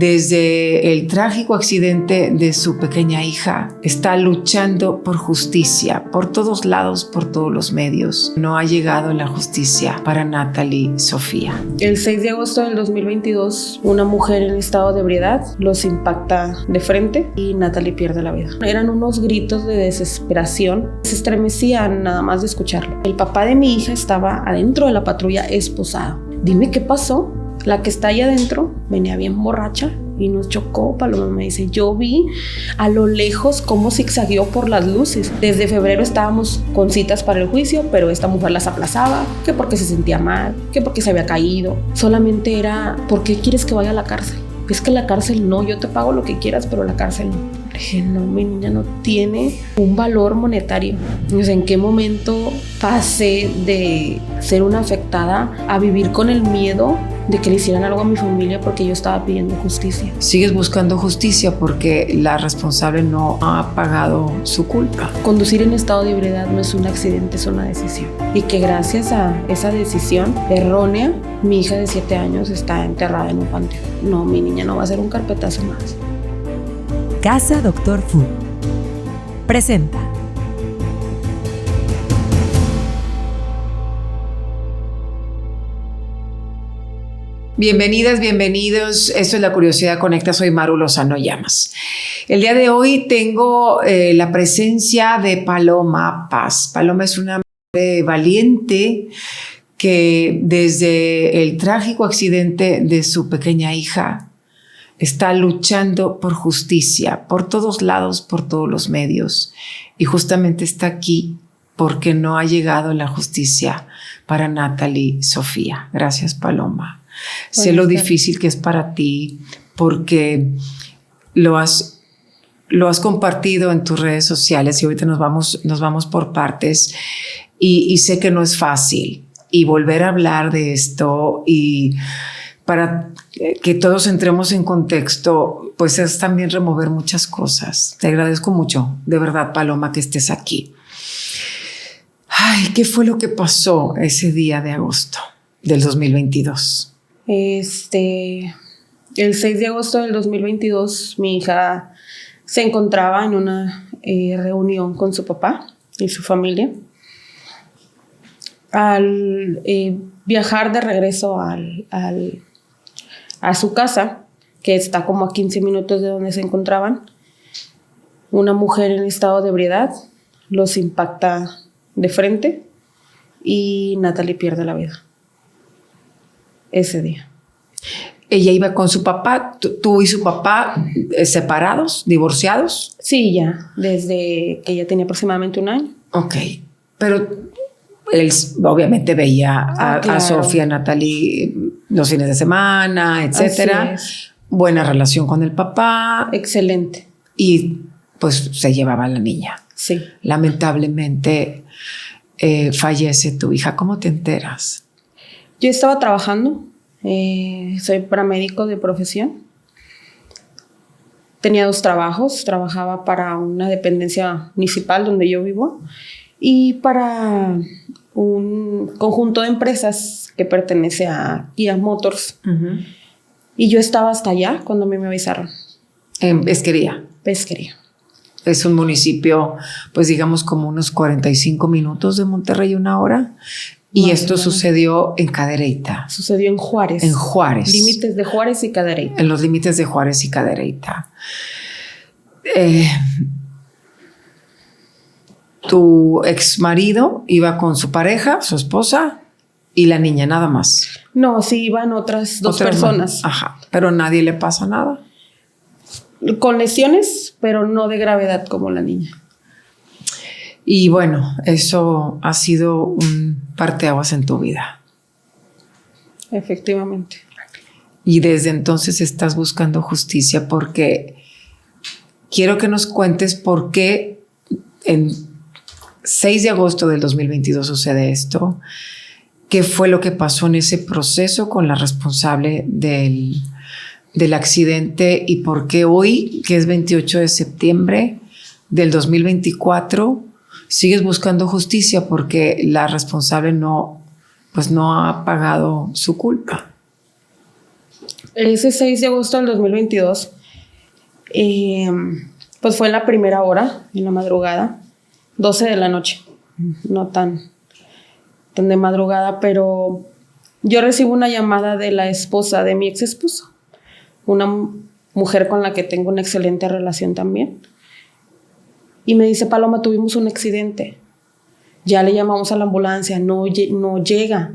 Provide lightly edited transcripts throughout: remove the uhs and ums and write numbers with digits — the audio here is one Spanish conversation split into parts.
Desde el trágico accidente de su pequeña hija, está luchando por justicia, por todos lados, por todos los medios. No ha llegado la justicia para Natalie Sofía. El 6 de agosto del 2022, una mujer en estado de ebriedad los impacta de frente y Natalie pierde la vida. Eran unos gritos de desesperación. Se estremecían nada más de escucharlo. El papá de mi hija estaba adentro de la patrulla esposado. Dime qué pasó. La que está ahí adentro venía bien borracha y nos chocó. Paloma me dice, yo vi a lo lejos cómo zigzagueó por las luces. Desde febrero estábamos con citas para el juicio, pero esta mujer las aplazaba, que porque se sentía mal, que porque se había caído. Solamente era, ¿por qué quieres que vaya a la cárcel? Es que la cárcel no, yo te pago lo que quieras, pero la cárcel no. Dije, no, mi niña no tiene un valor monetario. O sea, ¿en qué momento pasé de ser una afectada a vivir con el miedo de que le hicieran algo a mi familia porque yo estaba pidiendo justicia? Sigues buscando justicia porque la responsable no ha pagado su culpa. Conducir en estado de ebriedad no es un accidente, es una decisión. Y que gracias a esa decisión errónea, mi hija de 7 años está enterrada en un panteón. No, mi niña no va a ser un carpetazo más. Casa Dr. Fu presenta Bienvenidas, bienvenidos. Esto es La Curiosidad Conecta. Soy Maru Lozano Llamas. El día de hoy tengo la presencia de Paloma Paz. Paloma es una mujer valiente que desde el trágico accidente de su pequeña hija está luchando por justicia, por todos lados, por todos los medios. Y justamente está aquí porque no ha llegado la justicia para Natalie Sofía. Gracias, Paloma. Sé lo difícil que es para ti porque lo has compartido en tus redes sociales y ahorita nos vamos por partes y sé que no es fácil y volver a hablar de esto y para que todos entremos en contexto, pues es también remover muchas cosas. Te agradezco mucho, de verdad, Paloma, que estés aquí. Ay, ¿qué fue lo que pasó ese día de agosto del 2022? El 6 de agosto del 2022, mi hija se encontraba en una reunión con su papá y su familia. Al viajar de regreso a su casa, que está como a 15 minutos de donde se encontraban, una mujer en estado de ebriedad los impacta de frente y Natalie pierde la vida ese día. ¿Ella iba con su papá? ¿Tú y su papá separados, divorciados? Sí, ya, desde que ella tenía aproximadamente 1 año. Ok, pero él obviamente veía a claro. Sofía, Natalie los fines de semana, etcétera. Buena relación con el papá. Excelente. Y pues se llevaba a la niña. Sí. Lamentablemente fallece tu hija. ¿Cómo te enteras? Yo estaba trabajando. Soy paramédico de profesión. Tenía 2 trabajos. Trabajaba para una dependencia municipal donde yo vivo y para un conjunto de empresas que pertenece a Kia Motors. Uh-huh. Y yo estaba hasta allá cuando a mí me avisaron. En Pesquería. Pesquería. Es un municipio, pues digamos como unos 45 minutos de Monterrey, 1 hora. Y esto sucedió en Cadereyta. Sucedió en Juárez. En Juárez. Límites de Juárez y Cadereyta. En los límites de Juárez y Cadereyta. Tu ex marido iba con su pareja, su esposa y la niña, nada más. No, sí iban otras 2 personas. Ajá, pero nadie le pasa nada. Con lesiones, pero no de gravedad como la niña. Y bueno, eso ha sido un parteaguas en tu vida. Efectivamente. Y desde entonces estás buscando justicia porque quiero que nos cuentes por qué en 6 de agosto del 2022 sucede esto. ¿Qué fue lo que pasó en ese proceso con la responsable del accidente y por qué hoy, que es 28 de septiembre del 2024, sigues buscando justicia porque la responsable no ha pagado su culpa? Ese 6 de agosto del 2022, pues fue en la primera hora, en la madrugada, 12 de la noche. No tan de madrugada, pero yo recibo una llamada de la esposa de mi ex esposo, una mujer con la que tengo una excelente relación también. Y me dice: Paloma, tuvimos un accidente. Ya le llamamos a la ambulancia, no llega.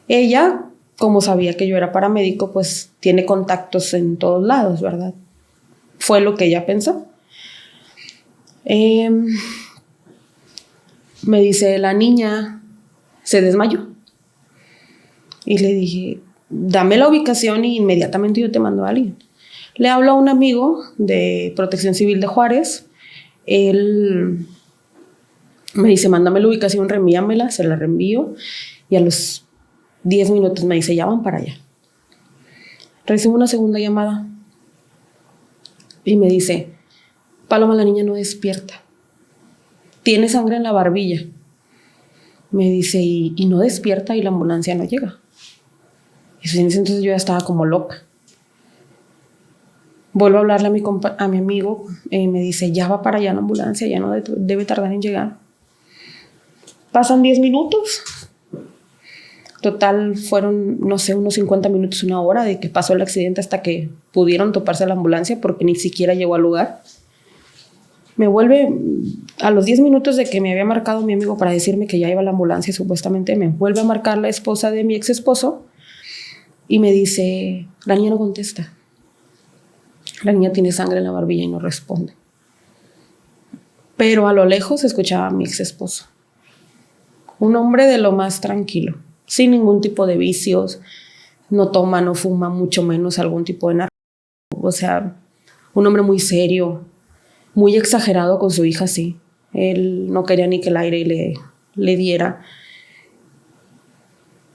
Ella, como sabía que yo era paramédico, pues tiene contactos en todos lados, ¿verdad? Fue lo que ella pensó. Me dice: la niña se desmayó. Y le dije: dame la ubicación y inmediatamente yo te mando a alguien. Le hablo a un amigo de Protección Civil de Juárez. Él me dice: mándame la ubicación, reenvíamela. Se la reenvío y a los 10 minutos me dice: ya van para allá. Recibo una segunda llamada y me dice: Paloma, la niña no despierta. Tiene sangre en la barbilla. Me dice: y no despierta y la ambulancia no llega. Y en ese entonces yo ya estaba como loca. Vuelvo a hablarle a mi amigo. Me dice: ya va para allá la ambulancia, ya no debe tardar en llegar. Pasan 10 minutos. Total, fueron, no sé, unos 50 minutos, una hora de que pasó el accidente hasta que pudieron toparse a la ambulancia, porque ni siquiera llegó al lugar. Me vuelve, a los 10 minutos de que me había marcado mi amigo para decirme que ya iba la ambulancia, supuestamente, me vuelve a marcar la esposa de mi ex esposo y me dice: la niña no contesta. La niña tiene sangre en la barbilla y no responde. Pero a lo lejos escuchaba a mi ex esposo. Un hombre de lo más tranquilo, sin ningún tipo de vicios, no toma, no fuma, mucho menos algún tipo de narco. O sea, un hombre muy serio, muy exagerado con su hija, sí. Él no quería ni que el aire le diera.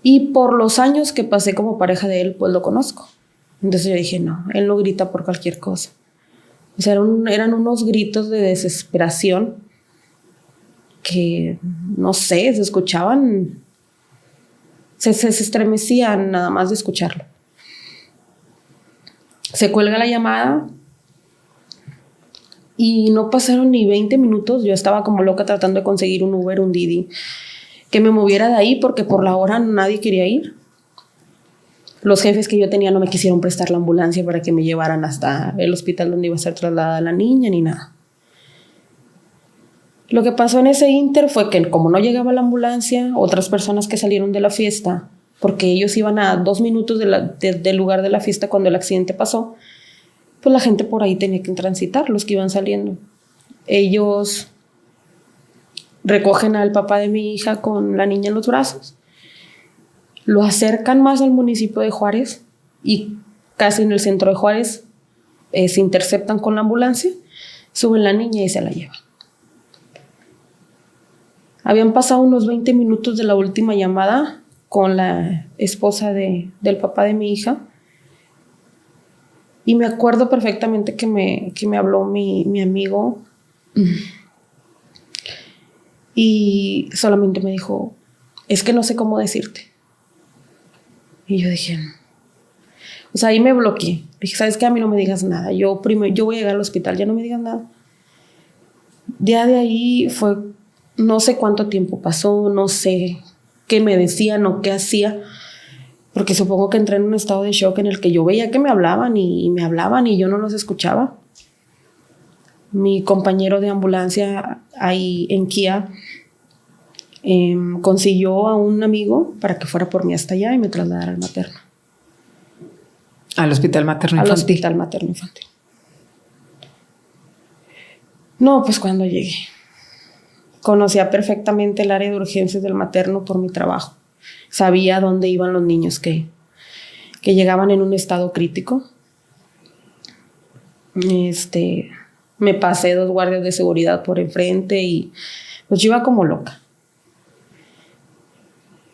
Y por los años que pasé como pareja de él, pues lo conozco. Entonces yo dije: no, él no grita por cualquier cosa. O sea, eran unos gritos de desesperación que, no sé, se escuchaban, se estremecían nada más de escucharlo. Se cuelga la llamada y no pasaron ni 20 minutos. Yo estaba como loca tratando de conseguir un Uber, un Didi, que me moviera de ahí, porque por la hora nadie quería ir. Los jefes que yo tenía no me quisieron prestar la ambulancia para que me llevaran hasta el hospital donde iba a ser trasladada la niña, ni nada. Lo que pasó en ese inter fue que, como no llegaba la ambulancia, otras personas que salieron de la fiesta, porque ellos iban a 2 minutos del lugar de la fiesta cuando el accidente pasó, pues la gente por ahí tenía que transitar, los que iban saliendo. Ellos recogen al papá de mi hija con la niña en los brazos, lo acercan más al municipio de Juárez y casi en el centro de Juárez se interceptan con la ambulancia, suben la niña y se la llevan. Habían pasado unos 20 minutos de la última llamada con la esposa del papá de mi hija. Y me acuerdo perfectamente que me habló mi amigo y solamente me dijo: es que no sé cómo decirte. Y yo dije, o sea, ahí me bloqueé. Dije: ¿sabes qué? A mí no me digas nada. Yo voy a llegar al hospital, ya no me digas nada. Ya de ahí fue, no sé cuánto tiempo pasó, no sé qué me decían o qué hacía, porque supongo que entré en un estado de shock en el que yo veía que me hablaban y me hablaban y yo no los escuchaba. Mi compañero de ambulancia ahí en Kia consiguió a un amigo para que fuera por mí hasta allá y me trasladara al materno. Al hospital materno infantil. Al hospital materno infantil. No, pues cuando llegué, conocía perfectamente el área de urgencias del materno por mi trabajo. Sabía dónde iban los niños que llegaban en un estado crítico. Me pasé 2 guardias de seguridad por enfrente y pues yo iba como loca.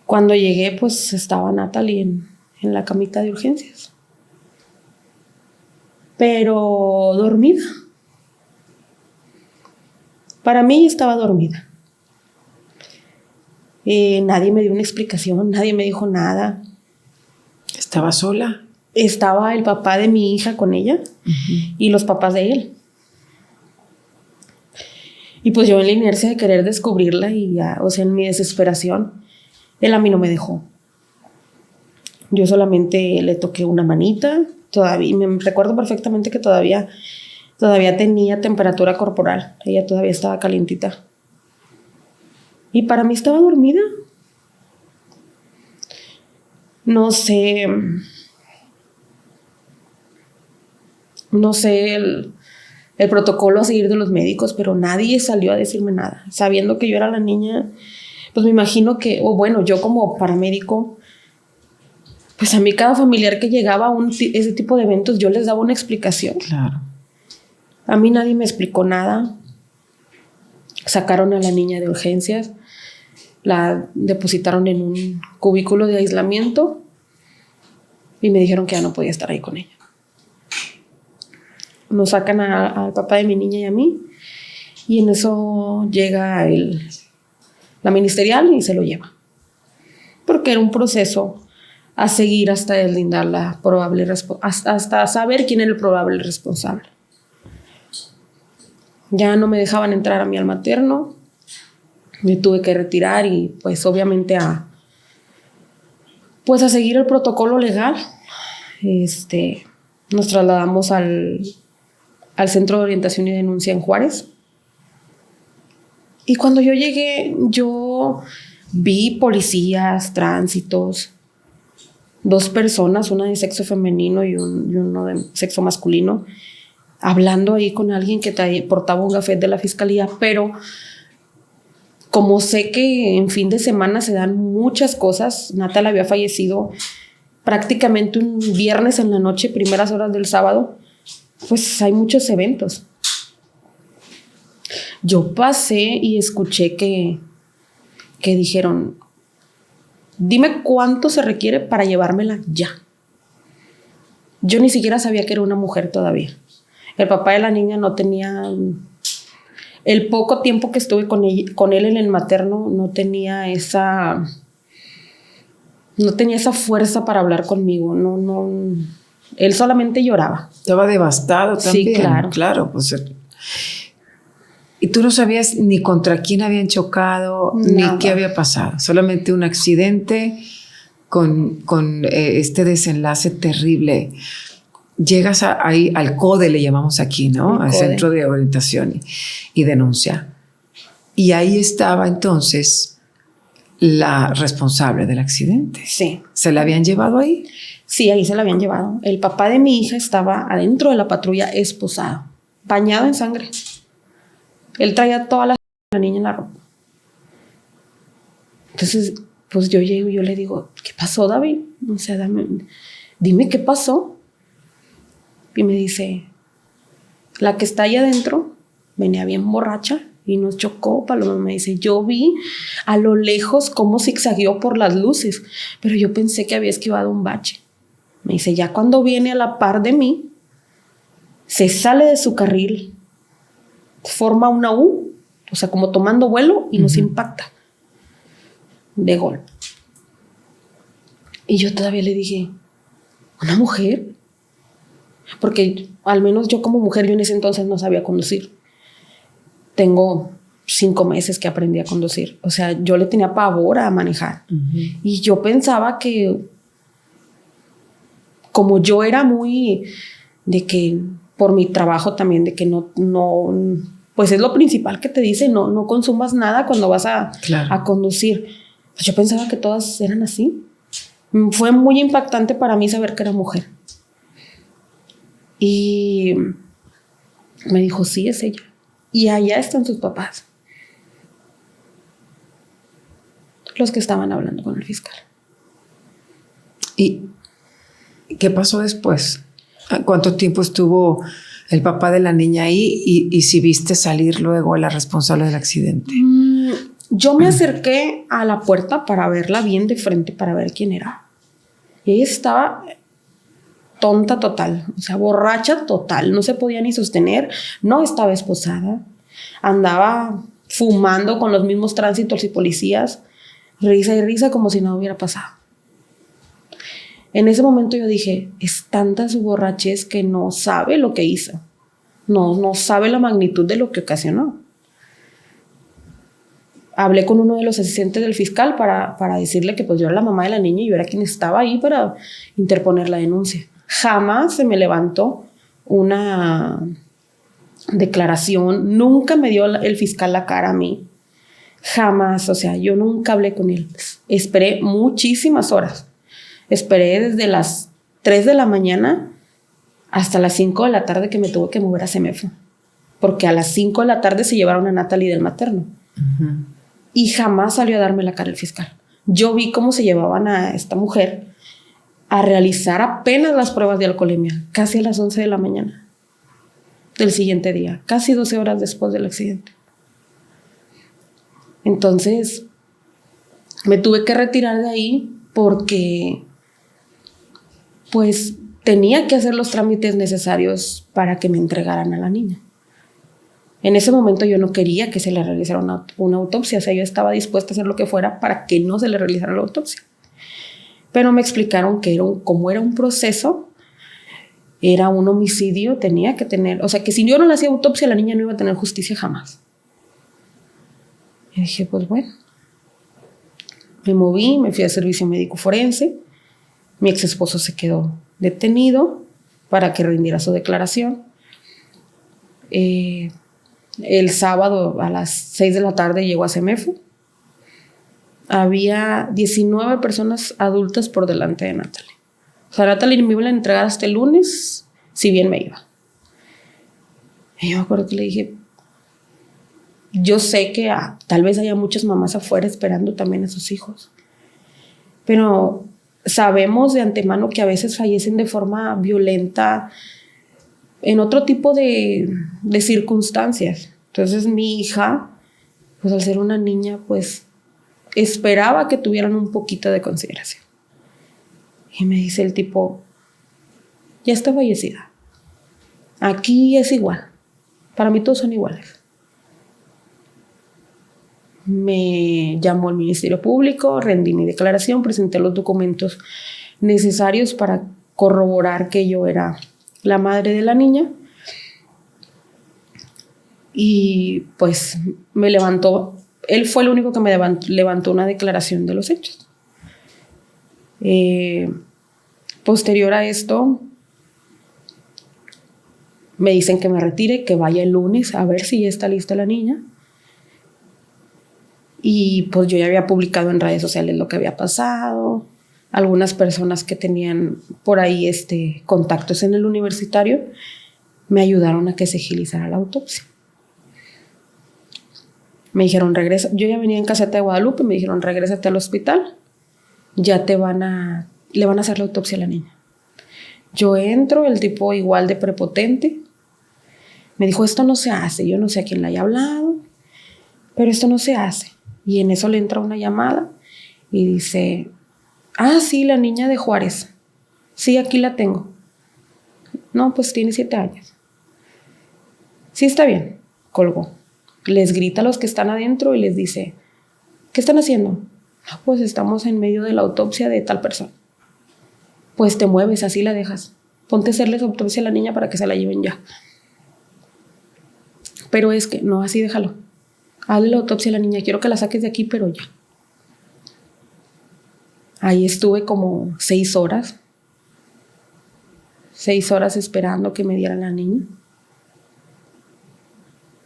Cuando llegué, pues estaba Natalie en la camita de urgencias, pero dormida. Para mí estaba dormida. Nadie me dio una explicación, nadie me dijo nada. ¿Estaba sola? estaba el papá de mi hija con ella y los papás de él. Y pues yo en la inercia de querer descubrirla y ya, o sea, en mi desesperación, él a mí no me dejó. Yo solamente le toqué una manita, todavía, me recuerdo perfectamente que todavía tenía temperatura corporal, ella todavía estaba calientita. Y para mí estaba dormida. No sé el protocolo a seguir de los médicos, pero nadie salió a decirme nada. Sabiendo que yo era la niña, pues me imagino que, o bueno, yo como paramédico, pues a mí cada familiar que llegaba a ese tipo de eventos, yo les daba una explicación. Claro. A mí nadie me explicó nada. Sacaron a la niña de urgencias, la depositaron en un cubículo de aislamiento y me dijeron que ya no podía estar ahí con ella. Nos sacan al papá de mi niña y a mí, y en eso llega la ministerial y se lo lleva. Porque era un proceso a seguir hasta deslindar la probable hasta saber quién era el probable responsable. Ya no me dejaban entrar a mí al materno, me tuve que retirar y pues obviamente a seguir el protocolo legal. Nos trasladamos al Centro de Orientación y Denuncia en Juárez. Y cuando yo llegué, yo vi policías, tránsitos, 2 personas, una de sexo femenino y uno de sexo masculino, hablando ahí con alguien que portaba un gafete de la fiscalía, pero como sé que en fin de semana se dan muchas cosas, Natal había fallecido prácticamente un viernes en la noche, primeras horas del sábado, pues hay muchos eventos. Yo pasé y escuché que dijeron, dime cuánto se requiere para llevármela ya. Yo ni siquiera sabía que era una mujer todavía. El papá de la niña no tenía, el poco tiempo que estuve con él en el materno, no tenía esa fuerza para hablar conmigo. No, él solamente lloraba. Estaba devastado también. Sí, claro. Pues, y tú no sabías ni contra quién habían chocado, nada, ni qué había pasado. Solamente un accidente con este desenlace terrible. Llegas ahí al CODE, le llamamos aquí, ¿no? Al Centro de Orientación y Denuncia. Y ahí estaba entonces la responsable del accidente. Sí. ¿Se la habían llevado ahí? Sí, ahí se la habían llevado. El papá de mi hija estaba adentro de la patrulla esposado, bañado en sangre. Él traía toda la niña en la ropa. Entonces, pues yo llego y yo le digo, ¿qué pasó, David? O sea, dime qué pasó. Y me dice, la que está ahí adentro venía bien borracha y nos chocó. Paloma me dice, yo vi a lo lejos cómo zigzagueó por las luces, pero yo pensé que había esquivado un bache. Me dice, ya cuando viene a la par de mí, se sale de su carril, forma una U, o sea, como tomando vuelo y nos impacta de golpe. Y yo todavía le dije, ¿una mujer? Porque al menos yo como mujer, yo en ese entonces no sabía conducir. Tengo 5 meses que aprendí a conducir. O sea, yo le tenía pavor a manejar. Y yo pensaba que como yo era muy de que por mi trabajo también, de que no pues es lo principal que te dice, no consumas nada cuando vas a conducir. Pues yo pensaba que todas eran así. Fue muy impactante para mí saber que era mujer. Y me dijo, sí, es ella. Y allá están sus papás, los que estaban hablando con el fiscal. ¿Y qué pasó después? ¿Cuánto tiempo estuvo el papá de la niña ahí? Y si viste salir luego a la responsable del accidente. Yo me acerqué a la puerta para verla bien de frente, para ver quién era. Y ella estaba tonta total, o sea, borracha total, no se podía ni sostener, no estaba esposada, andaba fumando con los mismos tránsitos y policías, risa y risa como si nada hubiera pasado. En ese momento yo dije, es tanta su borrachez que no sabe lo que hizo. No sabe la magnitud de lo que ocasionó. Hablé con uno de los asistentes del fiscal para decirle que pues yo era la mamá de la niña y yo era quien estaba ahí para interponer la denuncia. Jamás se me levantó una declaración, nunca me dio el fiscal la cara a mí. Jamás, o sea, yo nunca hablé con él. Esperé muchísimas horas. Esperé desde las 3 de la mañana hasta las 5 de la tarde que me tuve que mover a CEMEFO. Porque a las 5 de la tarde se llevaron a Natalie del materno. Uh-huh. Y jamás salió a darme la cara el fiscal. Yo vi cómo se llevaban a esta mujer a realizar apenas las pruebas de alcoholemia, casi a las 11 de la mañana del siguiente día, casi 12 horas después del accidente. Entonces, me tuve que retirar de ahí porque, pues, tenía que hacer los trámites necesarios para que me entregaran a la niña. En ese momento yo no quería que se le realizara una autopsia, o sea, yo estaba dispuesta a hacer lo que fuera para que no se le realizara la autopsia. Pero me explicaron que como era un proceso, era un homicidio, tenía que tener, o sea, que si yo no le hacía autopsia, la niña no iba a tener justicia jamás. Y dije, pues bueno, me moví, me fui al servicio médico forense, mi ex esposo se quedó detenido para que rindiera su declaración. El sábado a las 6 de la tarde llegó a CEMEFO. Había 19 personas adultas por delante de Natalie. O sea, Natalie me iba a entregar hasta el lunes, si bien me iba. Y yo me acuerdo que le dije, yo sé que tal vez haya muchas mamás afuera esperando también a sus hijos. Pero sabemos de antemano que a veces fallecen de forma violenta en otro tipo de circunstancias. Entonces mi hija, pues al ser una niña, pues esperaba que tuvieran un poquito de consideración. Y me dice el tipo, ya está fallecida. Aquí es igual. Para mí todos son iguales. Me llamó al Ministerio Público, rendí mi declaración, presenté los documentos necesarios para corroborar que yo era la madre de la niña. Y pues me levantó, él fue el único que me levantó una declaración de los hechos. Posterior a esto, me dicen que me retire, que vaya el lunes a ver si ya está lista la niña. Y pues yo ya había publicado en redes sociales lo que había pasado. Algunas personas que tenían por ahí contactos en el universitario me ayudaron a que se agilizara la autopsia. Me dijeron, regresa. Yo ya venía en Caseta de Guadalupe, me dijeron, regrésate al hospital. Ya le van a hacer la autopsia a la niña. Yo entro, el tipo igual de prepotente. Me dijo, esto no se hace. Yo no sé a quién le haya hablado, pero esto no se hace. Y en eso le entra una llamada y dice, sí, la niña de Juárez. Sí, aquí la tengo. No, pues tiene 7 años. Sí, está bien. Colgó. Les grita a los que están adentro y les dice, ¿qué están haciendo? No, pues estamos en medio de la autopsia de tal persona. Pues te mueves, así la dejas. Ponte a hacerles autopsia a la niña para que se la lleven ya. Pero es que, no, así déjalo. Hazle la autopsia a la niña, quiero que la saques de aquí, pero ya. Ahí estuve como 6 horas. 6 horas esperando que me dieran la niña.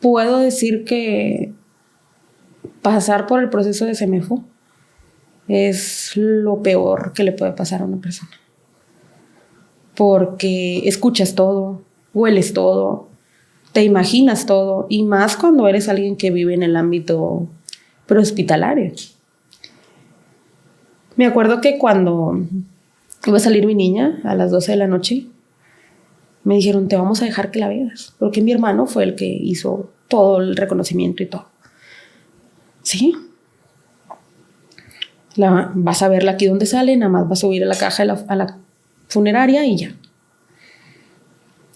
Puedo decir que pasar por el proceso de CEMEFO es lo peor que le puede pasar a una persona. Porque escuchas todo, hueles todo, te imaginas todo, y más cuando eres alguien que vive en el ámbito prehospitalario. Me acuerdo que cuando iba a salir mi niña a las 12 de la noche, me dijeron, te vamos a dejar que la veas, porque mi hermano fue el que hizo todo el reconocimiento y todo. Sí. Vas a verla aquí donde sale, nada más vas a subir a la caja a la funeraria y ya.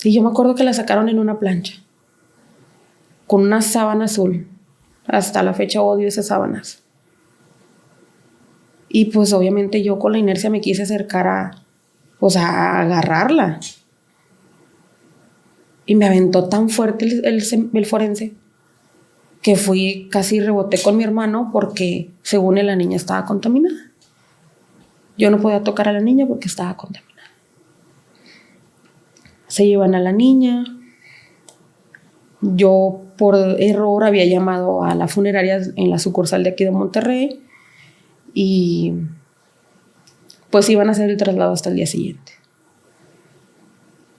Y yo me acuerdo que la sacaron en una plancha, con una sábana azul. Hasta la fecha odio esas sábanas. Y pues obviamente yo con la inercia me quise acercar pues a agarrarla. Y me aventó tan fuerte el forense que fui, casi reboté con mi hermano porque según él la niña estaba contaminada. Yo no podía tocar a la niña porque estaba contaminada. Se llevan a la niña. Yo por error había llamado a la funeraria en la sucursal de aquí de Monterrey y pues iban a hacer el traslado hasta el día siguiente.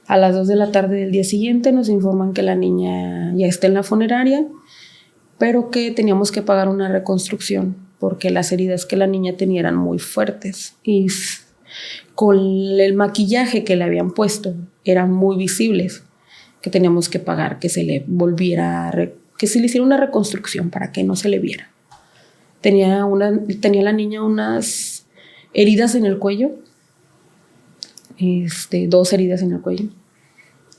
A las 2 de la tarde del día siguiente nos informan que la niña ya está en la funeraria, pero que teníamos que pagar una reconstrucción porque las heridas que la niña tenía eran muy fuertes y con el maquillaje que le habían puesto eran muy visibles, que teníamos que pagar que se le volviera, que se le hiciera una reconstrucción para que no se le viera. Tenía la niña unas heridas en el cuello, 2 heridas en el cuello.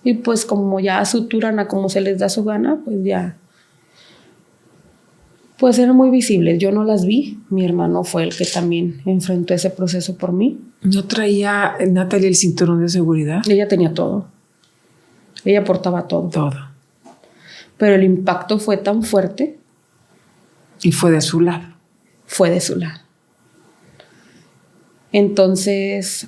Y pues como ya suturan a como se les da su gana, pues ya, pues eran muy visibles. Yo no las vi. Mi hermano fue el que también enfrentó ese proceso por mí. ¿No traía Natalie el cinturón de seguridad? Ella tenía todo. Ella portaba todo. Todo. Pero el impacto fue tan fuerte. Y fue de su lado. Fue de su lado. Entonces,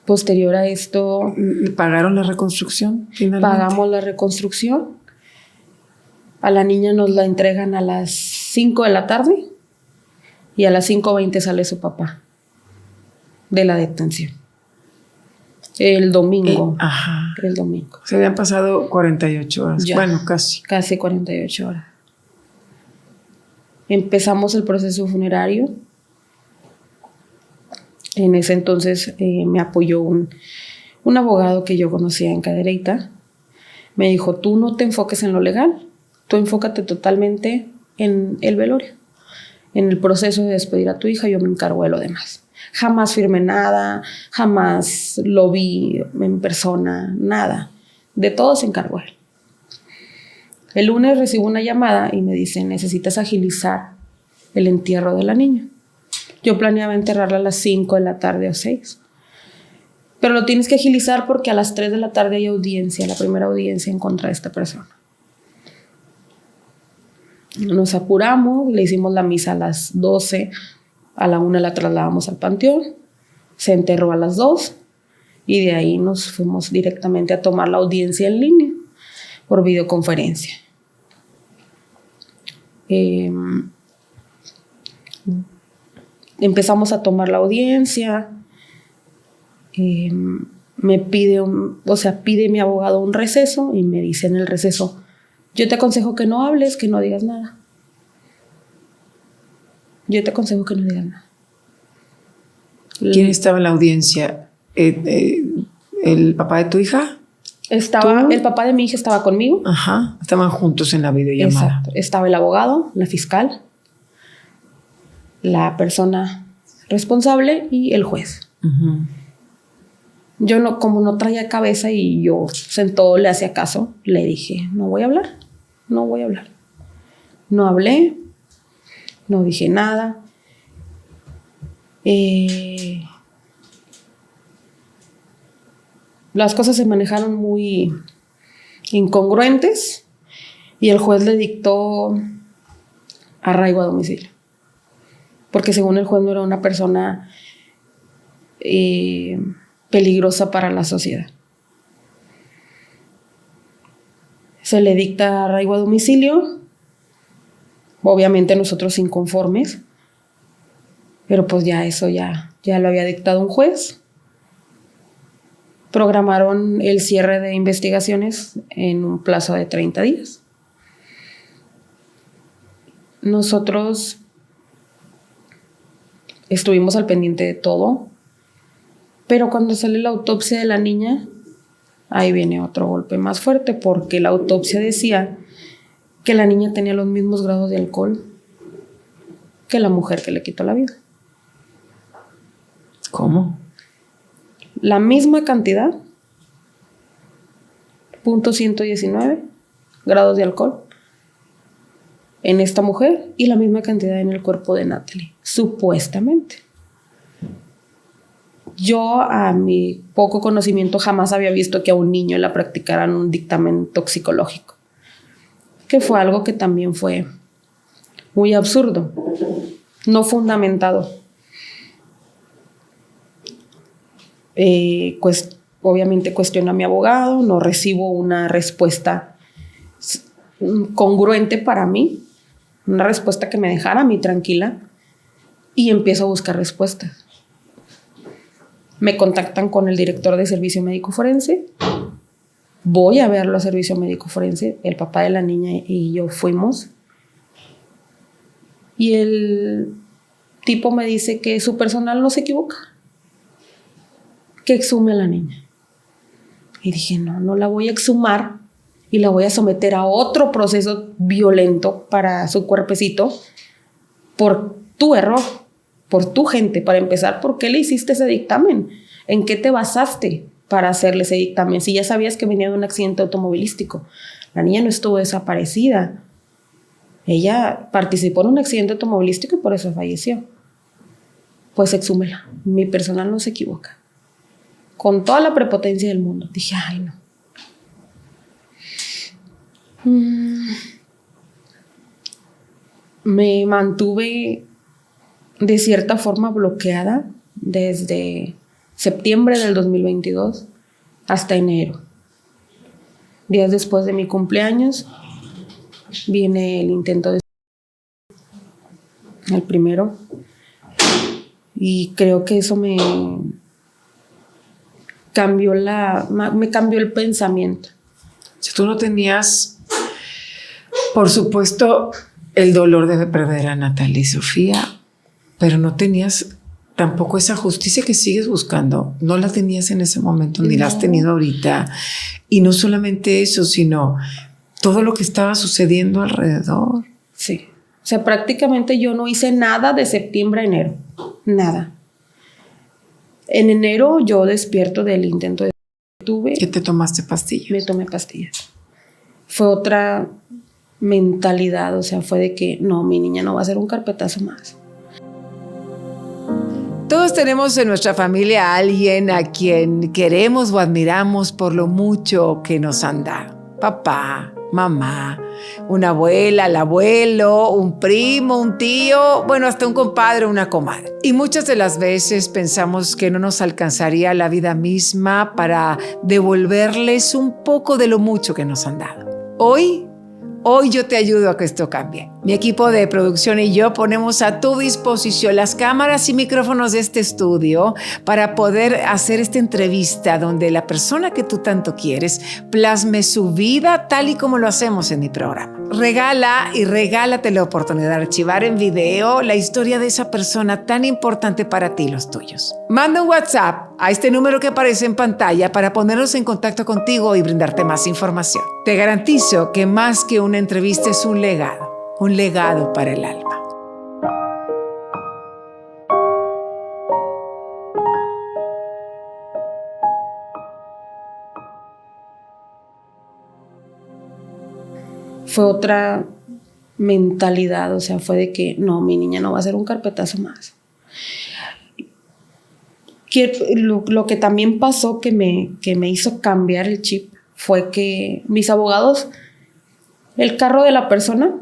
posterior a esto... ¿Pagaron la reconstrucción finalmente? Pagamos la reconstrucción. A la niña nos la entregan a las 5 de la tarde y a las 5:20 sale su papá de la detención. El domingo. Ajá. El domingo. Se habían pasado 48 horas. Ya. Bueno, casi. Casi 48 horas. Empezamos el proceso funerario. En ese entonces me apoyó un abogado que yo conocía en Cadereyta. Me dijo, tú no te enfoques en lo legal, tú enfócate totalmente en el velorio, en el proceso de despedir a tu hija, yo me encargo de lo demás. Jamás firmé nada, jamás lo vi en persona, nada. De todo se encargó él. El lunes recibo una llamada y me dice, necesitas agilizar el entierro de la niña. Yo planeaba enterrarla a las 5 de la tarde o 6. Pero lo tienes que agilizar porque a las 3 de la tarde hay audiencia, la primera audiencia en contra de esta persona. Nos apuramos, le hicimos la misa a las 12, a la 1 la trasladamos al panteón, se enterró a las 2 y de ahí nos fuimos directamente a tomar la audiencia en línea por videoconferencia. Empezamos a tomar la audiencia. Me pide pide mi abogado un receso y me dice en el receso, yo te aconsejo que no hables, que no digas nada. Yo te aconsejo que no digas nada. ¿Quién estaba en la audiencia? ¿El papá de tu hija? El papá de mi hija estaba conmigo. Ajá, estaban juntos en la videollamada. Exacto. Estaba el abogado, la fiscal, la persona responsable y el juez. Uh-huh. Yo como no traía cabeza y yo sentó, le hacía caso, le dije, no voy a hablar. No hablé, no dije nada. Las cosas se manejaron muy incongruentes y el juez le dictó arraigo a domicilio. Porque según el juez no era una persona peligrosa para la sociedad. Se le dicta arraigo a domicilio. Obviamente nosotros inconformes. Pero pues ya eso ya lo había dictado un juez. Programaron el cierre de investigaciones en un plazo de 30 días. Nosotros estuvimos al pendiente de todo, pero cuando sale la autopsia de la niña, ahí viene otro golpe más fuerte, porque la autopsia decía que la niña tenía los mismos grados de alcohol que la mujer que le quitó la vida. ¿Cómo? La misma cantidad, 0.119 grados de alcohol en esta mujer y la misma cantidad en el cuerpo de Natalie, supuestamente. Yo, a mi poco conocimiento, jamás había visto que a un niño le practicaran un dictamen toxicológico, que fue algo que también fue muy absurdo, no fundamentado. Obviamente cuestiono a mi abogado, no recibo una respuesta congruente para mí, una respuesta que me dejara a mí tranquila, y empiezo a buscar respuestas. Me contactan con el director de servicio médico forense, voy a verlo a servicio médico forense, el papá de la niña y yo fuimos, y el tipo me dice que su personal no se equivoca, que exhume a la niña. Y dije, no la voy a exhumar y la voy a someter a otro proceso violento para su cuerpecito por tu error, por tu gente. Para empezar, ¿por qué le hiciste ese dictamen? ¿En qué te basaste para hacerle ese dictamen? Si ya sabías que venía de un accidente automovilístico. La niña no estuvo desaparecida. Ella participó en un accidente automovilístico y por eso falleció. Pues exhúmela. Mi personal no se equivoca. Con toda la prepotencia del mundo. Dije, ay, no. Me mantuve de cierta forma bloqueada desde septiembre del 2022 hasta enero. Días después de mi cumpleaños viene el intento de el primero, y creo que eso me cambió el pensamiento. Si tú no tenías, por supuesto, el dolor de perder a Natalia y Sofía, pero no tenías tampoco esa justicia que sigues buscando. No la tenías en ese momento, ni la has tenido ahorita. Y no solamente eso, sino todo lo que estaba sucediendo alrededor. Sí. O sea, prácticamente yo no hice nada de septiembre a enero. Nada. En enero yo despierto del intento de que tuve. ¿Qué te tomaste pastillas? Me tomé pastillas. Fue otra mentalidad, o sea, fue de que no, mi niña no va a ser un carpetazo más. Todos tenemos en nuestra familia a alguien a quien queremos o admiramos por lo mucho que nos han dado. Papá, mamá, una abuela, el abuelo, un primo, un tío, bueno, hasta un compadre o una comadre. Y muchas de las veces pensamos que no nos alcanzaría la vida misma para devolverles un poco de lo mucho que nos han dado. Hoy yo te ayudo a que esto cambie. Mi equipo de producción y yo ponemos a tu disposición las cámaras y micrófonos de este estudio para poder hacer esta entrevista donde la persona que tú tanto quieres plasme su vida tal y como lo hacemos en mi programa. Regálate la oportunidad de archivar en video la historia de esa persona tan importante para ti y los tuyos. Manda un WhatsApp a este número que aparece en pantalla para ponernos en contacto contigo y brindarte más información. Te garantizo que más que una entrevista es un legado para el alma. Fue otra mentalidad, o sea, fue de que no, mi niña no va a ser un carpetazo más. Lo que también pasó que me hizo cambiar el chip fue que mis abogados, el carro de la persona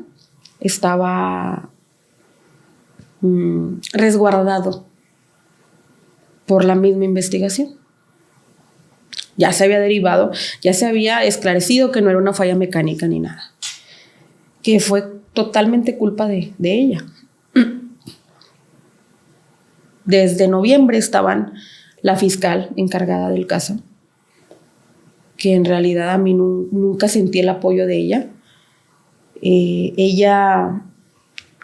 estaba resguardado por la misma investigación. Ya se había derivado, ya se había esclarecido que no era una falla mecánica ni nada, que fue totalmente culpa de ella. Desde noviembre estaban la fiscal encargada del caso, que en realidad a mí nunca sentí el apoyo de ella. Ella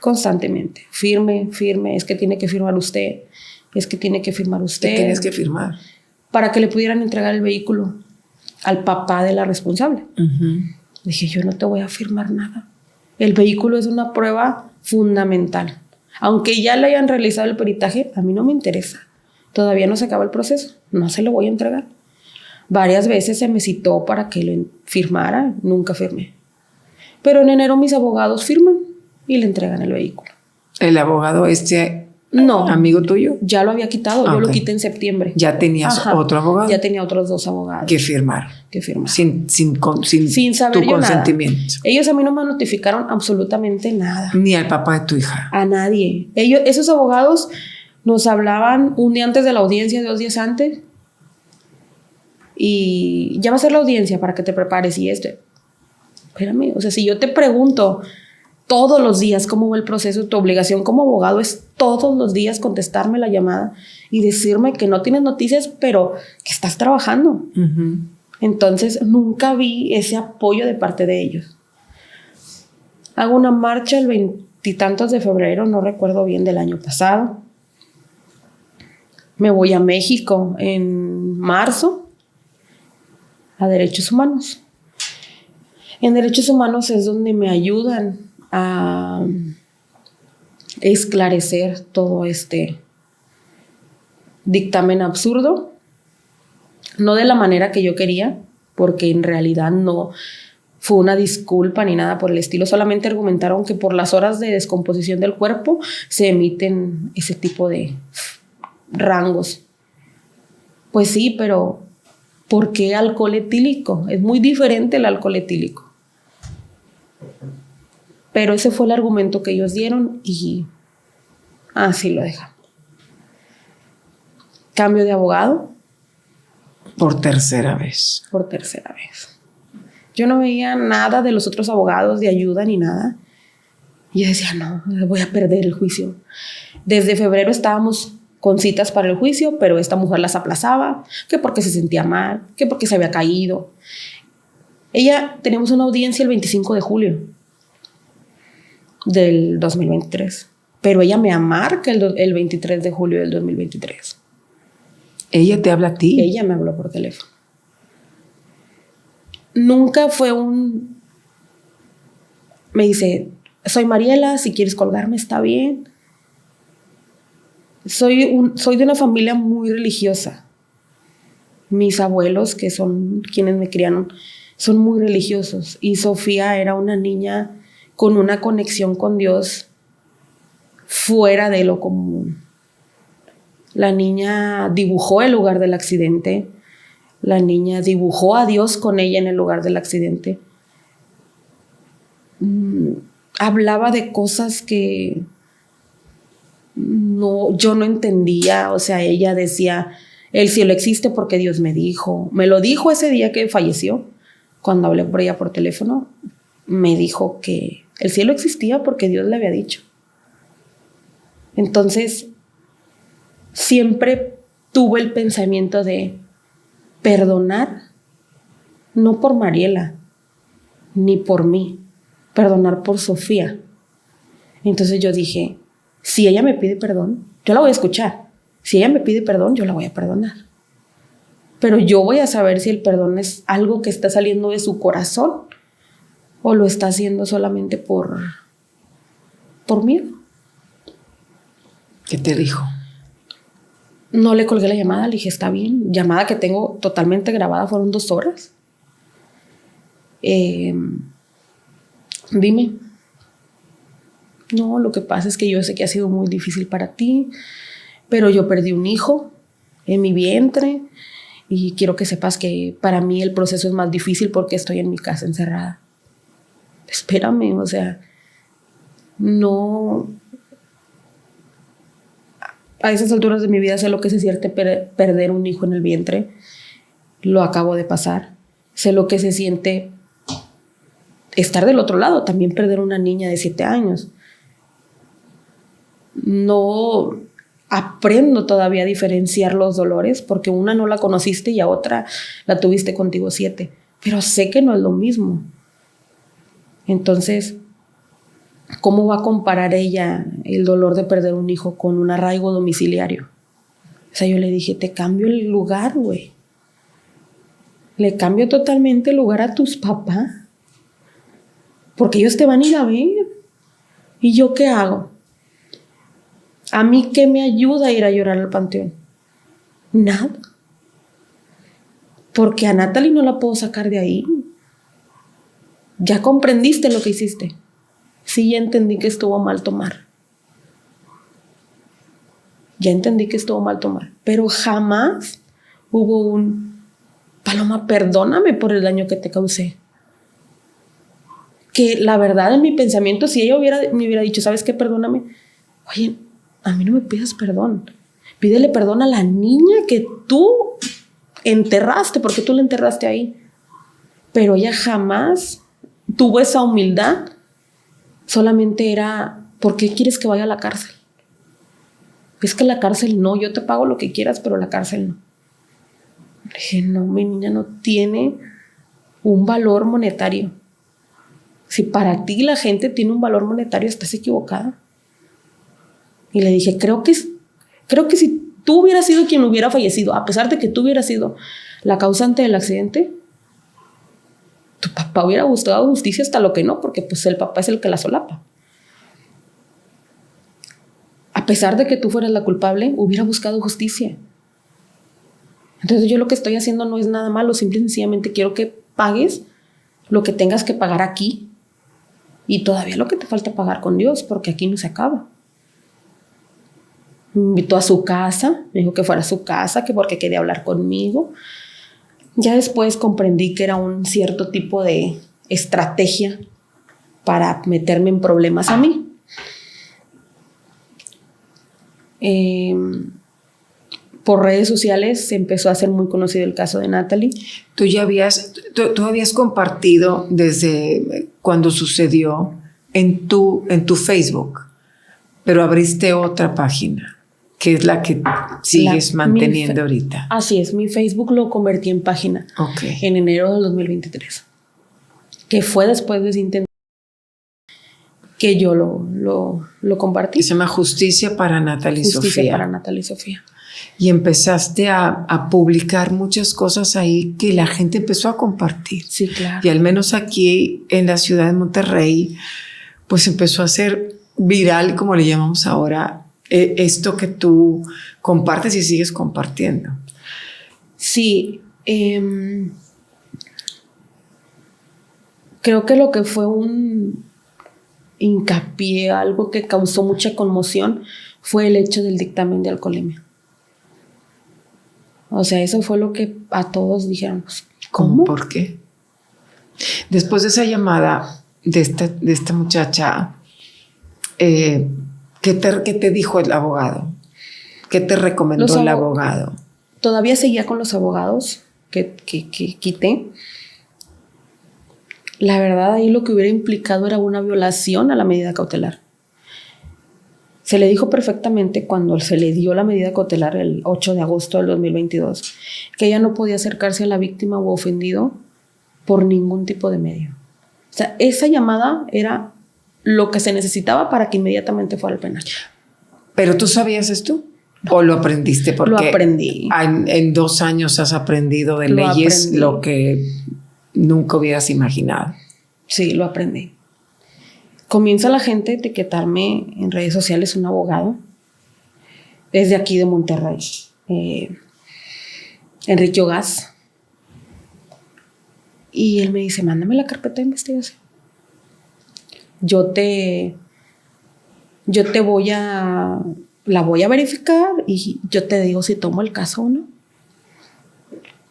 constantemente, firme, es que tiene que firmar usted, es que tiene que firmar usted. ¿Qué tienes que firmar? Para que le pudieran entregar el vehículo al papá de la responsable. Dije, yo no te voy a firmar nada. El vehículo es una prueba fundamental. Aunque ya le hayan realizado el peritaje, a mí no me interesa. Todavía no se acaba el proceso, no se lo voy a entregar. Varias veces se me citó para que le firmara, nunca firmé. Pero en enero mis abogados firman y le entregan el vehículo. El abogado No. ¿Amigo tuyo? Ya lo había quitado, yo lo quité en septiembre. ¿Ya tenías otro abogado? Ya tenía otros 2 abogados. Que firmaron. Sin saber tu yo consentimiento. Nada. Ellos a mí no me notificaron absolutamente nada. Ni al papá de tu hija. A nadie. Esos abogados nos hablaban un día antes de la audiencia, 2 días antes. Y ya va a ser la audiencia para que te prepares. Y espérame, o sea, si yo te pregunto todos los días cómo va el proceso, tu obligación como abogado es todos los días contestarme la llamada y decirme que no tienes noticias, pero que estás trabajando. Uh-huh. Entonces, nunca vi ese apoyo de parte de ellos. Hago una marcha el 20 y tantos de febrero, no recuerdo bien, del año pasado. Me voy a México en marzo a Derechos Humanos. En Derechos Humanos es donde me ayudan a esclarecer todo este dictamen absurdo, no de la manera que yo quería, porque en realidad no fue una disculpa ni nada por el estilo, solamente argumentaron que por las horas de descomposición del cuerpo se emiten ese tipo de rangos. Pues sí, pero ¿por qué alcohol etílico? Es muy diferente el alcohol etílico. Pero ese fue el argumento que ellos dieron y así lo dejan. Cambio de abogado. Por tercera vez. Por tercera vez. Yo no veía nada de los otros abogados de ayuda ni nada. Y yo decía, no, voy a perder el juicio. Desde febrero estábamos con citas para el juicio, pero esta mujer las aplazaba, que porque se sentía mal, que porque se había caído. Teníamos una audiencia el 25 de julio del 2023, pero ella me amarca el 23 de julio del 2023. ¿Ella te habla a ti? Ella me habló por teléfono. Nunca fue me dice, soy Mariela, si quieres colgarme está bien. Soy de una familia muy religiosa. Mis abuelos, que son quienes me criaron, son muy religiosos. Y Sofía era una niña con una conexión con Dios fuera de lo común. La niña dibujó el lugar del accidente. La niña dibujó a Dios con ella en el lugar del accidente. Hablaba de cosas que yo no entendía. O sea, ella decía, el cielo existe porque Dios me dijo. Me lo dijo ese día que falleció, cuando hablé por ella por teléfono. Me dijo que el cielo existía porque Dios le había dicho. Entonces, siempre tuve el pensamiento de perdonar, no por Mariela, ni por mí, perdonar por Sofía. Entonces yo dije, si ella me pide perdón, yo la voy a escuchar. Si ella me pide perdón, yo la voy a perdonar. Pero yo voy a saber si el perdón es algo que está saliendo de su corazón o lo está haciendo solamente por miedo. ¿Qué te dijo? No le colgué la llamada, le dije, está bien. Llamada que tengo totalmente grabada, fueron 2 horas. Dime. No, lo que pasa es que yo sé que ha sido muy difícil para ti, pero yo perdí un hijo en mi vientre y quiero que sepas que para mí el proceso es más difícil porque estoy en mi casa encerrada. Espérame, o sea, no. A esas alturas de mi vida sé lo que se siente perder un hijo en el vientre. Lo acabo de pasar. Sé lo que se siente estar del otro lado, también perder una niña de 7 años. No aprendo todavía a diferenciar los dolores porque una no la conociste y a otra la tuviste contigo 7. Pero sé que no es lo mismo. Entonces, ¿cómo va a comparar ella el dolor de perder un hijo con un arraigo domiciliario? O sea, yo le dije, te cambio el lugar, güey. Le cambio totalmente el lugar a tus papás. Porque ellos te van a ir a ver. ¿Y yo qué hago? ¿A mí qué me ayuda a ir a llorar al panteón? Nada. Porque a Natalie no la puedo sacar de ahí. Ya comprendiste lo que hiciste. Sí, ya entendí que estuvo mal tomar. Ya entendí que estuvo mal tomar, pero jamás hubo un Paloma, perdóname por el daño que te causé. Que la verdad en mi pensamiento, si ella me hubiera dicho, ¿sabes qué? Perdóname. Oye, a mí no me pidas perdón. Pídele perdón a la niña que tú enterraste, porque tú la enterraste ahí. Pero ella jamás tuvo esa humildad. Solamente era, ¿por qué quieres que vaya a la cárcel? Es que la cárcel no, yo te pago lo que quieras, pero la cárcel no. Dije, no, mi niña no tiene un valor monetario. Si para ti la gente tiene un valor monetario, estás equivocada. Y le dije, creo que si tú hubieras sido quien hubiera fallecido, a pesar de que tú hubieras sido la causante del accidente, tu papá hubiera buscado justicia hasta lo que no, porque pues el papá es el que la solapa. A pesar de que tú fueras la culpable, hubiera buscado justicia. Entonces yo lo que estoy haciendo no es nada malo, simple y sencillamente quiero que pagues lo que tengas que pagar aquí y todavía lo que te falta pagar con Dios, porque aquí no se acaba. Me invitó a su casa, me dijo que fuera a su casa, que porque quería hablar conmigo. Ya después comprendí que era un cierto tipo de estrategia para meterme en problemas a mí. Por redes sociales se empezó a hacer muy conocido el caso de Natalie. Tú habías compartido desde cuando sucedió en tu Facebook, pero abriste otra página, que es la que sigues manteniendo ahorita. Así es, mi Facebook lo convertí en página en enero del 2023, que fue después de ese intento que yo lo compartí. Se llama Justicia para Natalie Sofía. Justicia para Natalie Sofía. Y empezaste a publicar muchas cosas ahí que la gente empezó a compartir. Sí, claro. Y al menos aquí en la ciudad de Monterrey, pues empezó a ser viral, como le llamamos ahora, esto que tú compartes y sigues compartiendo. Sí. Creo que lo que fue un hincapié, algo que causó mucha conmoción, fue el hecho del dictamen de alcoholemia. O sea, eso fue lo que a todos dijeron. ¿Cómo? ¿Por qué? Después de esa llamada de esta muchacha, ¿qué te dijo el abogado? ¿Qué te recomendó el abogado? Todavía seguía con los abogados que quité. La verdad, ahí lo que hubiera implicado era una violación a la medida cautelar. Se le dijo perfectamente cuando se le dio la medida cautelar el 8 de agosto del 2022 que ella no podía acercarse a la víctima o ofendido por ningún tipo de medio. O sea, esa llamada era lo que se necesitaba para que inmediatamente fuera al penal. ¿Pero tú sabías esto? ¿O lo aprendiste? Porque lo aprendí. En 2 años has aprendido de leyes lo que nunca hubieras imaginado. Sí, lo aprendí. Comienza la gente a etiquetarme en redes sociales un abogado. Es de aquí de Monterrey. Enrique Ogaz. Y él me dice, mándame la carpeta de investigación. Yo te la voy a verificar y yo te digo si tomo el caso o no.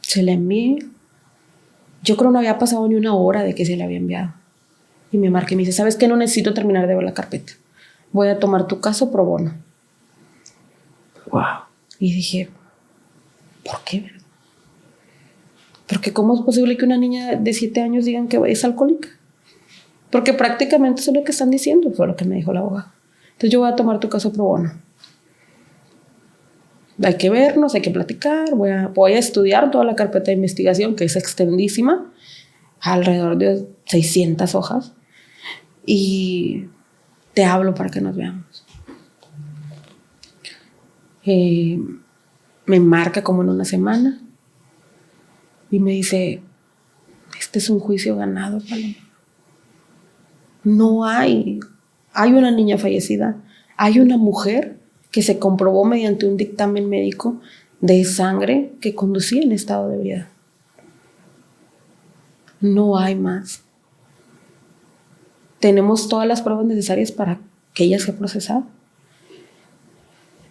Se la envié. Yo creo que no había pasado ni una hora de que se le había enviado. Y me marca y me dice, ¿sabes qué? No necesito terminar de ver la carpeta. Voy a tomar tu caso pro bono. Wow. Y dije, ¿por qué? Porque ¿cómo es posible que una niña de 7 años digan que es alcohólica? Porque prácticamente eso es lo que están diciendo, fue lo que me dijo el abogado. Entonces yo voy a tomar tu caso pro bono. Hay que vernos, hay que platicar, voy a estudiar toda la carpeta de investigación, que es extendísima, alrededor de 600 hojas, y te hablo para que nos veamos. Me marca como en una semana y me dice, este es un juicio ganado, Paloma. No hay una niña fallecida, hay una mujer que se comprobó mediante un dictamen médico de sangre que conducía en estado de ebriedad. No hay más. Tenemos todas las pruebas necesarias para que ella sea procesada.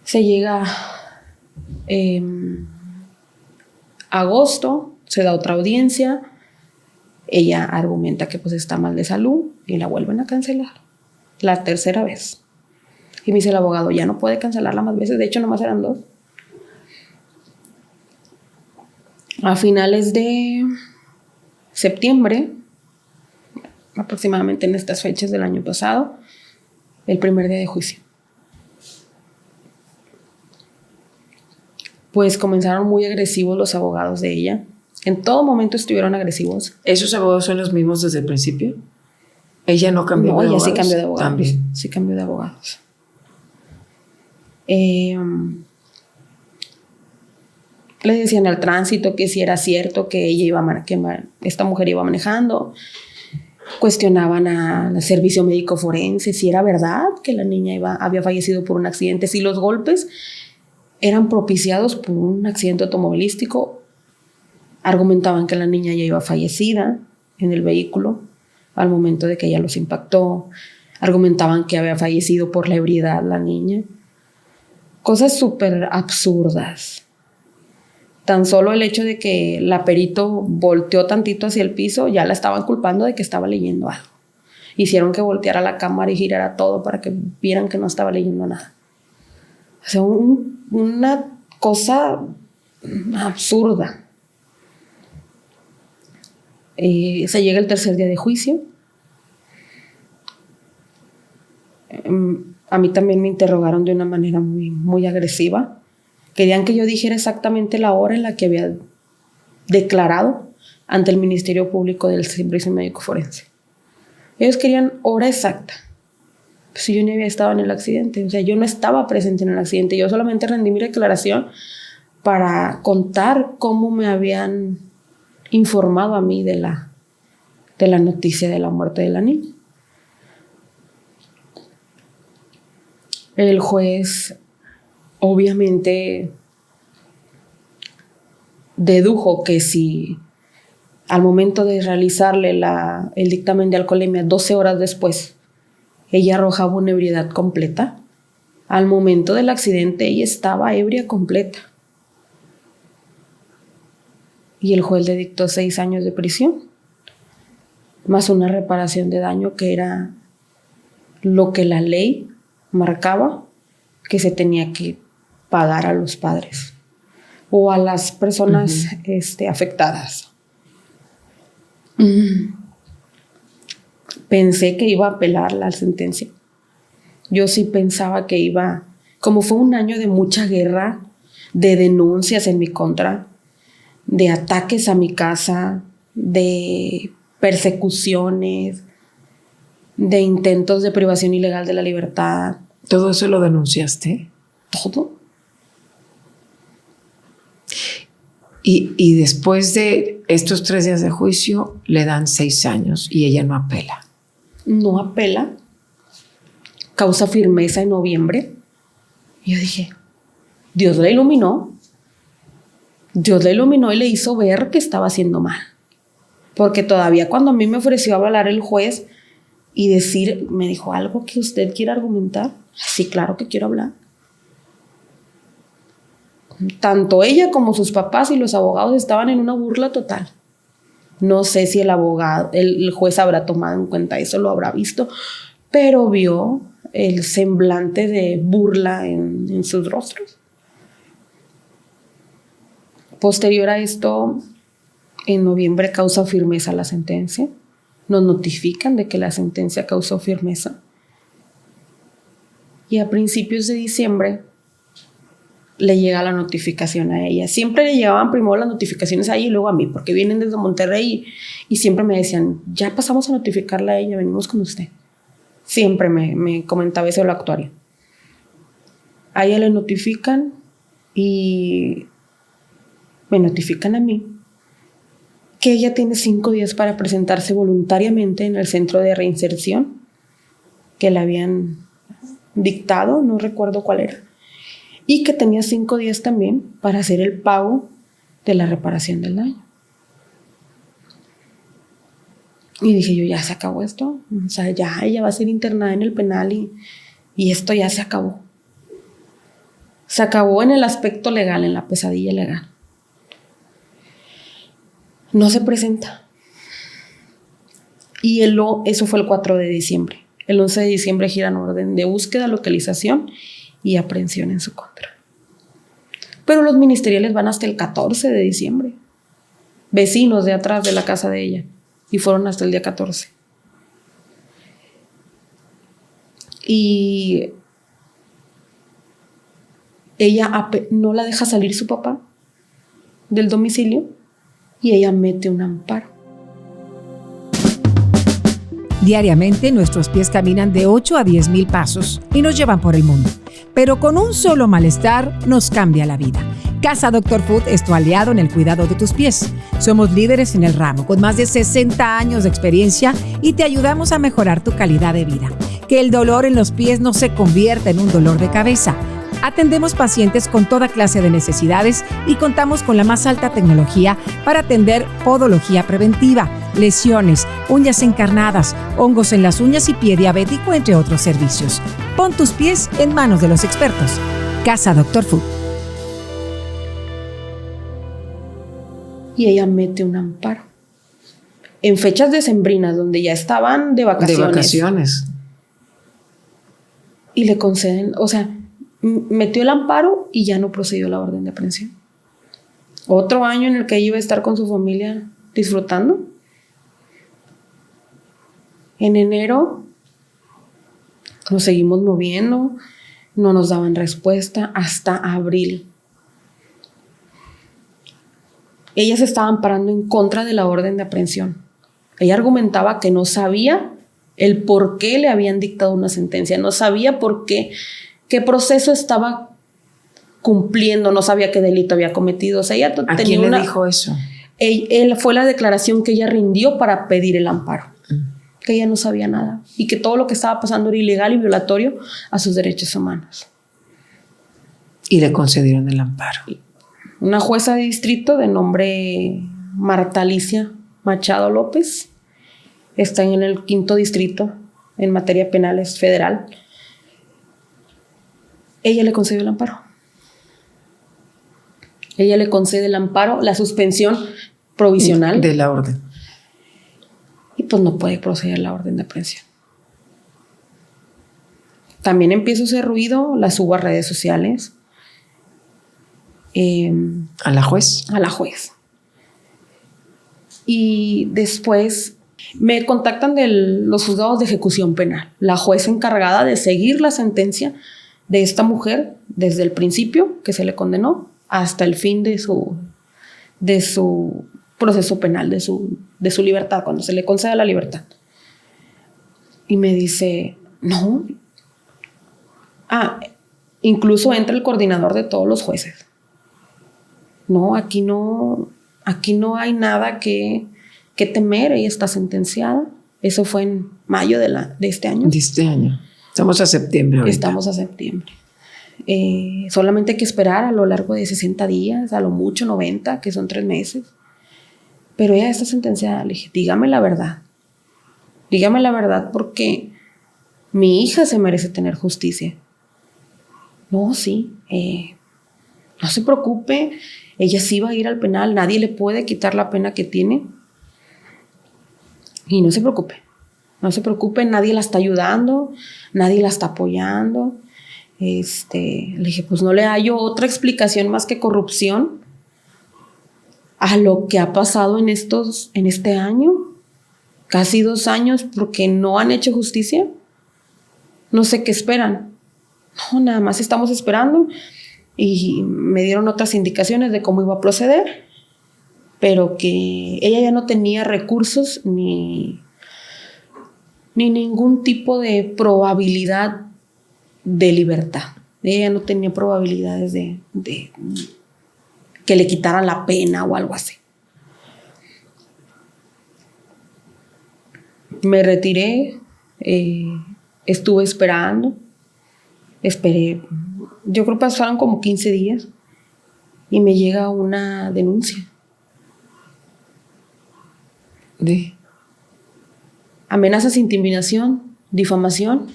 Se llega agosto, se da otra audiencia, ella argumenta que pues está mal de salud y la vuelven a cancelar la tercera vez. Y me dice el abogado, ya no puede cancelarla más veces, de hecho nomás eran 2. A finales de septiembre, aproximadamente en estas fechas del año pasado, el primer día de juicio. Pues comenzaron muy agresivos los abogados de ella. En todo momento estuvieron agresivos. ¿Esos abogados son los mismos desde el principio? ¿Ella no cambió de abogados? No, ella sí cambió de abogados. También. Sí cambió de abogados. Le decían al tránsito que si era cierto que ella iba esta mujer iba manejando. Cuestionaban al servicio médico forense si era verdad que la niña había fallecido por un accidente, si los golpes eran propiciados por un accidente automovilístico. Argumentaban que la niña ya iba fallecida en el vehículo al momento de que ella los impactó. Argumentaban que había fallecido por la ebriedad la niña. Cosas súper absurdas. Tan solo el hecho de que la perito volteó tantito hacia el piso, ya la estaban culpando de que estaba leyendo algo. Hicieron que volteara la cámara y girara todo para que vieran que no estaba leyendo nada. O sea, una cosa absurda. Se llega el tercer día de juicio. A mí también me interrogaron de una manera muy, muy agresiva. Querían que yo dijera exactamente la hora en la que había declarado ante el Ministerio Público del Servicio Médico Forense. Ellos querían hora exacta. Pues si yo ni había estado en el accidente, o sea, yo no estaba presente en el accidente, yo solamente rendí mi declaración para contar cómo me habían informado a mí de la noticia de la muerte de la niña. El juez obviamente dedujo que si al momento de realizarle el dictamen de alcoholemia 12 horas después ella arrojaba una ebriedad completa, al momento del accidente ella estaba ebria completa. Y el juez le dictó 6 años de prisión, más una reparación de daño que era lo que la ley marcaba que se tenía que pagar a los padres o a las personas afectadas. Pensé que iba a apelar la sentencia. Yo sí pensaba que iba, como fue un año de mucha guerra, de denuncias en mi contra, de ataques a mi casa, de persecuciones, de intentos de privación ilegal de la libertad. ¿Todo eso lo denunciaste? Todo. Y después de estos 3 días de juicio, le dan 6 años y ella no apela. No apela. Causa firmeza en noviembre. Y yo dije, Dios la iluminó. Dios la iluminó y le hizo ver que estaba haciendo mal. Porque todavía cuando a mí me ofreció hablar el juez y decir, me dijo, ¿algo que usted quiera argumentar? Sí, claro que quiero hablar. Tanto ella como sus papás y los abogados estaban en una burla total. No sé si el juez habrá tomado en cuenta eso, lo habrá visto, pero vio el semblante de burla en sus rostros. Posterior a esto, en noviembre causa firmeza la sentencia. Nos notifican de que la sentencia causó firmeza. Y a principios de diciembre le llega la notificación a ella. Siempre le llegaban primero las notificaciones a ella y luego a mí, porque vienen desde Monterrey y siempre me decían, ya pasamos a notificarla a ella, venimos con usted. Siempre me comentaba eso el actuario. A ella le notifican y me notifican a mí que ella tiene 5 días para presentarse voluntariamente en el centro de reinserción que le habían dictado, no recuerdo cuál era, y que tenía 5 días también para hacer el pago de la reparación del daño. Y dije yo, ya se acabó esto, o sea, ya ella va a ser internada en el penal y esto ya se acabó. Se acabó en el aspecto legal, en la pesadilla legal. No se presenta. Y eso fue el 4 de diciembre. El 11 de diciembre giran orden de búsqueda, localización y aprehensión en su contra. Pero los ministeriales van hasta el 14 de diciembre. Vecinos de atrás de la casa de ella. Y fueron hasta el día 14. Y ella no la deja salir su papá del domicilio y ella mete un amparo. Diariamente nuestros pies caminan de 8 a 10 mil pasos y nos llevan por el mundo. Pero con un solo malestar nos cambia la vida. Casa Dr. Food es tu aliado en el cuidado de tus pies. Somos líderes en el ramo con más de 60 años de experiencia y te ayudamos a mejorar tu calidad de vida. Que el dolor en los pies no se convierta en un dolor de cabeza. Atendemos pacientes con toda clase de necesidades y contamos con la más alta tecnología para atender podología preventiva, lesiones, uñas encarnadas, hongos en las uñas y pie diabético, entre otros servicios. Pon tus pies en manos de los expertos. Casa Dr. Food. Y ella mete un amparo. En fechas decembrinas, donde ya estaban de vacaciones. De vacaciones. Y le conceden, o sea, metió el amparo y ya no procedió la orden de aprehensión. Otro año en el que ella iba a estar con su familia disfrutando. En enero nos seguimos moviendo, no nos daban respuesta hasta abril. Ella se estaba amparando en contra de la orden de aprehensión. Ella argumentaba que no sabía el por qué le habían dictado una sentencia, no sabía por qué proceso estaba cumpliendo, no sabía qué delito había cometido. O sea, ella ¿A quién le dijo eso? Él fue la declaración que ella rindió para pedir el amparo. Que ella no sabía nada y que todo lo que estaba pasando era ilegal y violatorio a sus derechos humanos. Y le concedieron el amparo. Una jueza de distrito de nombre Marta Alicia Machado López está en el 5º distrito en materia penal, es federal. Ella le concedió el amparo. Ella le concede el amparo, la suspensión provisional de la orden. Y pues no puede proceder la orden de aprehensión. También empiezo ese ruido, la subo a redes sociales. ¿A la juez? A la juez. Y después me contactan de los juzgados de ejecución penal. La jueza encargada de seguir la sentencia de esta mujer desde el principio que se le condenó hasta el fin de su proceso penal, de su libertad, cuando se le conceda la libertad. Y me dice, no. Incluso entra el coordinador de todos los jueces. No, aquí no hay nada que temer, ella está sentenciada. Eso fue en mayo de este año. De este año. Estamos a septiembre ahorita. Estamos a septiembre. Solamente hay que esperar a lo largo de 60 días, a lo mucho 90, que son 3 meses. Pero ella está sentenciada. Le dije, dígame la verdad. Dígame la verdad porque mi hija se merece tener justicia. No, sí. No se preocupe. Ella sí va a ir al penal. Nadie le puede quitar la pena que tiene. Y no se preocupe. No se preocupe. Nadie la está ayudando. Nadie la está apoyando. Le dije, pues no le hallo otra explicación más que corrupción a lo que ha pasado en este año, casi 2 años, porque no han hecho justicia. No sé qué esperan. No, nada más estamos esperando. Y me dieron otras indicaciones de cómo iba a proceder, pero que ella ya no tenía recursos ni ningún tipo de probabilidad de libertad. Ella no tenía probabilidades de que le quitaran la pena o algo así. Me retiré, estuve esperé, yo creo que pasaron como 15 días y me llega una denuncia. ¿De? Amenazas, intimidación, difamación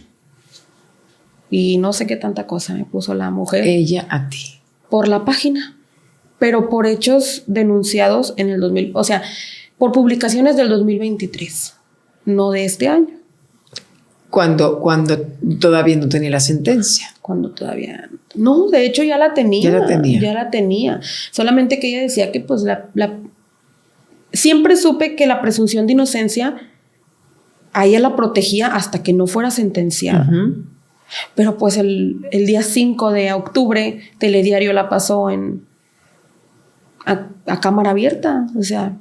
y no sé qué tanta cosa me puso la mujer. Ella a ti. Por la página, pero por hechos denunciados en el 2000, o sea, por publicaciones del 2023, no de este año. Cuando todavía no tenía la sentencia. Cuando todavía... No, de hecho ya la tenía. Ya la tenía. Solamente que ella decía que pues siempre supe que la presunción de inocencia a ella la protegía hasta que no fuera sentenciada. Uh-huh. Pero pues el día 5 de octubre Telediario la pasó a cámara abierta. O sea,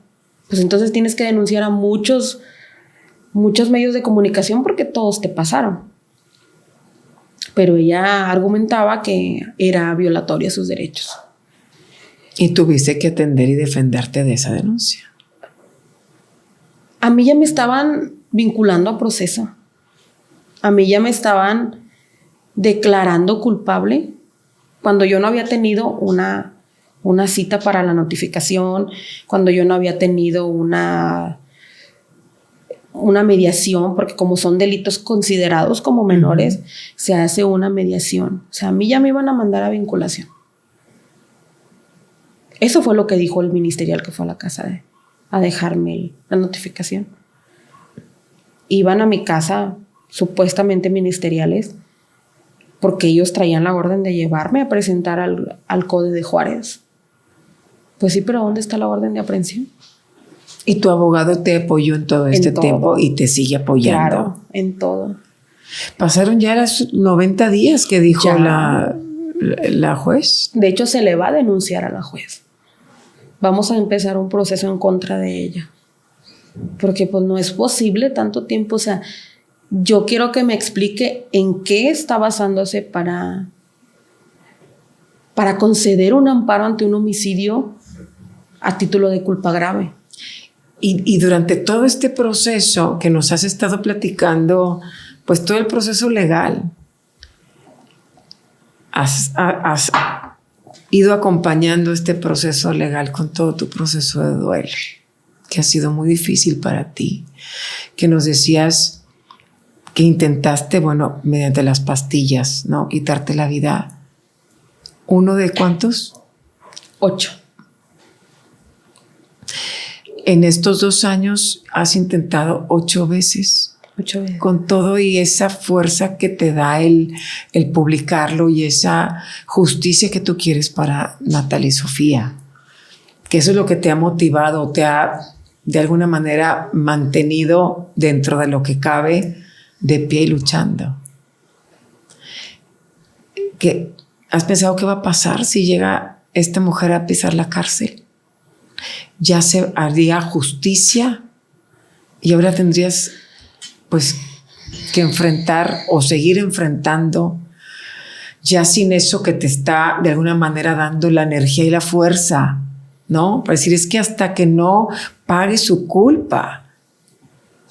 pues entonces tienes que denunciar a muchos medios de comunicación porque todos te pasaron. Pero ella argumentaba que era violatoria a sus derechos. Y tuviste que atender y defenderte de esa denuncia. A mí ya me estaban vinculando a proceso. A mí ya me estaban declarando culpable cuando yo no había tenido una cita para la notificación, cuando yo no había tenido una mediación, porque como son delitos considerados como menores, uh-huh, se hace una mediación. O sea, a mí ya me iban a mandar a vinculación. Eso fue lo que dijo el ministerial que fue a la casa a dejarme la notificación. Iban a mi casa supuestamente ministeriales porque ellos traían la orden de llevarme a presentar al CODE de Juárez. Pues sí, pero ¿dónde está la orden de aprehensión? Y tu abogado te apoyó en todo este tiempo y te sigue apoyando. Claro, en todo. Pasaron ya los 90 días que dijo la juez. De hecho, se le va a denunciar a la juez. Vamos a empezar un proceso en contra de ella. Porque pues no es posible tanto tiempo. O sea, yo quiero que me explique en qué está basándose para conceder un amparo ante un homicidio a título de culpa grave. Y durante todo este proceso que nos has estado platicando, pues todo el proceso legal, has ido acompañando este proceso legal con todo tu proceso de duelo, que ha sido muy difícil para ti, que nos decías que intentaste, bueno, mediante las pastillas, ¿no? Quitarte la vida. ¿Uno de cuántos? 8. En estos 2 años has intentado 8 veces. 8 veces. Con todo y esa fuerza que te da el publicarlo y esa justicia que tú quieres para Natalia y Sofía. Que eso es lo que te ha motivado, te ha de alguna manera mantenido dentro de lo que cabe de pie y luchando. ¿Has pensado qué va a pasar si llega esta mujer a pisar la cárcel? Ya se haría justicia y ahora tendrías pues que enfrentar o seguir enfrentando ya sin eso que te está de alguna manera dando la energía y la fuerza, ¿no? Para decir, es que hasta que no pague su culpa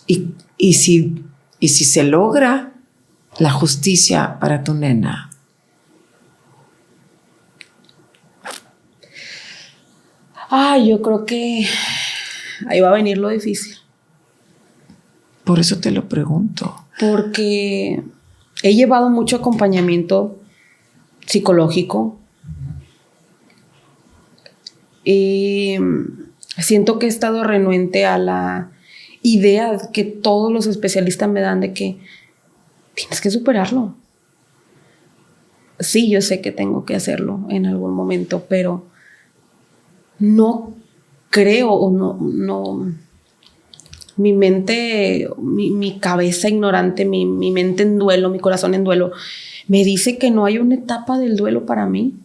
y si se logra la justicia para tu nena. Yo creo que ahí va a venir lo difícil. Por eso te lo pregunto. Porque he llevado mucho acompañamiento psicológico y siento que he estado renuente a la idea que todos los especialistas me dan de que tienes que superarlo. Sí, yo sé que tengo que hacerlo en algún momento, pero no creo o no. Mi mente, mi cabeza ignorante, mi mente en duelo, mi corazón en duelo, me dice que no hay una etapa del duelo para mí.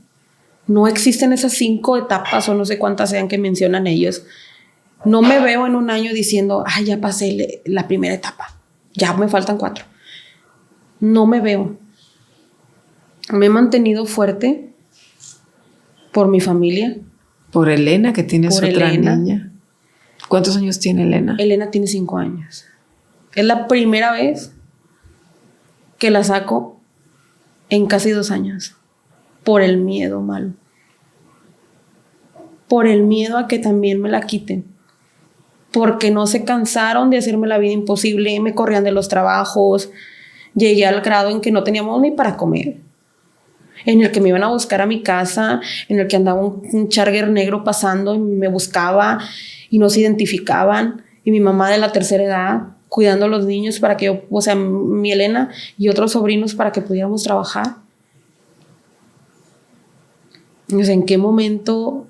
No existen esas 5 etapas o no sé cuántas sean que mencionan ellos. No me veo en un año diciendo, ya pasé la primera etapa, ya me faltan 4. No me veo. Me he mantenido fuerte por mi familia. Por Elena, que tienes otra niña. ¿Cuántos años tiene Elena? Elena tiene 5 años. Es la primera vez que la saco en casi 2 años. Por el miedo malo. Por el miedo a que también me la quiten. Porque no se cansaron de hacerme la vida imposible. Me corrían de los trabajos. Llegué al grado en que no teníamos ni para comer, en el que me iban a buscar a mi casa, en el que andaba un charger negro pasando y me buscaba y nos identificaban, y mi mamá de la tercera edad cuidando a los niños para que yo, o sea, mi Elena y otros sobrinos para que pudiéramos trabajar. O sea, ¿en qué momento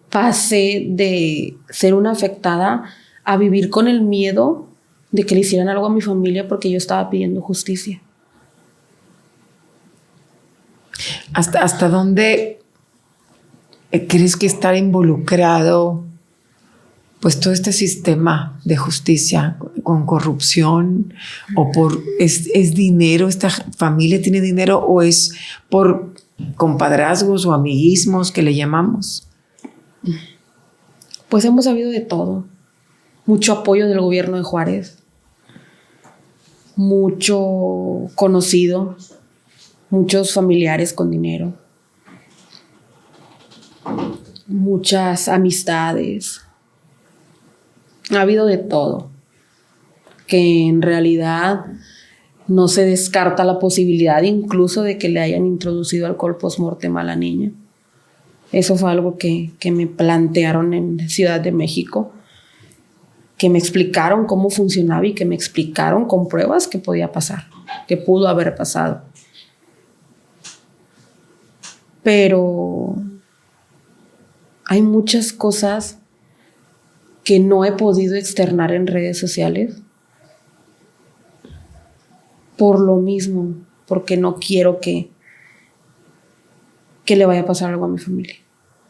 pasé de ser una afectada a vivir con el miedo de que le hicieran algo a mi familia porque yo estaba pidiendo justicia? ¿Hasta dónde crees que estar involucrado pues todo este sistema de justicia con corrupción o es dinero, esta familia tiene dinero o es por compadrazgos o amiguismos que le llamamos? Pues hemos sabido de todo. Mucho apoyo del gobierno de Juárez, mucho conocido, muchos familiares con dinero, muchas amistades. Ha habido de todo, que en realidad no se descarta la posibilidad incluso de que le hayan introducido alcohol post-mortem a la niña. Eso fue algo que me plantearon en Ciudad de México, que me explicaron cómo funcionaba y que me explicaron con pruebas que podía pasar, que pudo haber pasado. Pero hay muchas cosas que no he podido externar en redes sociales por lo mismo, porque no quiero que le vaya a pasar algo a mi familia.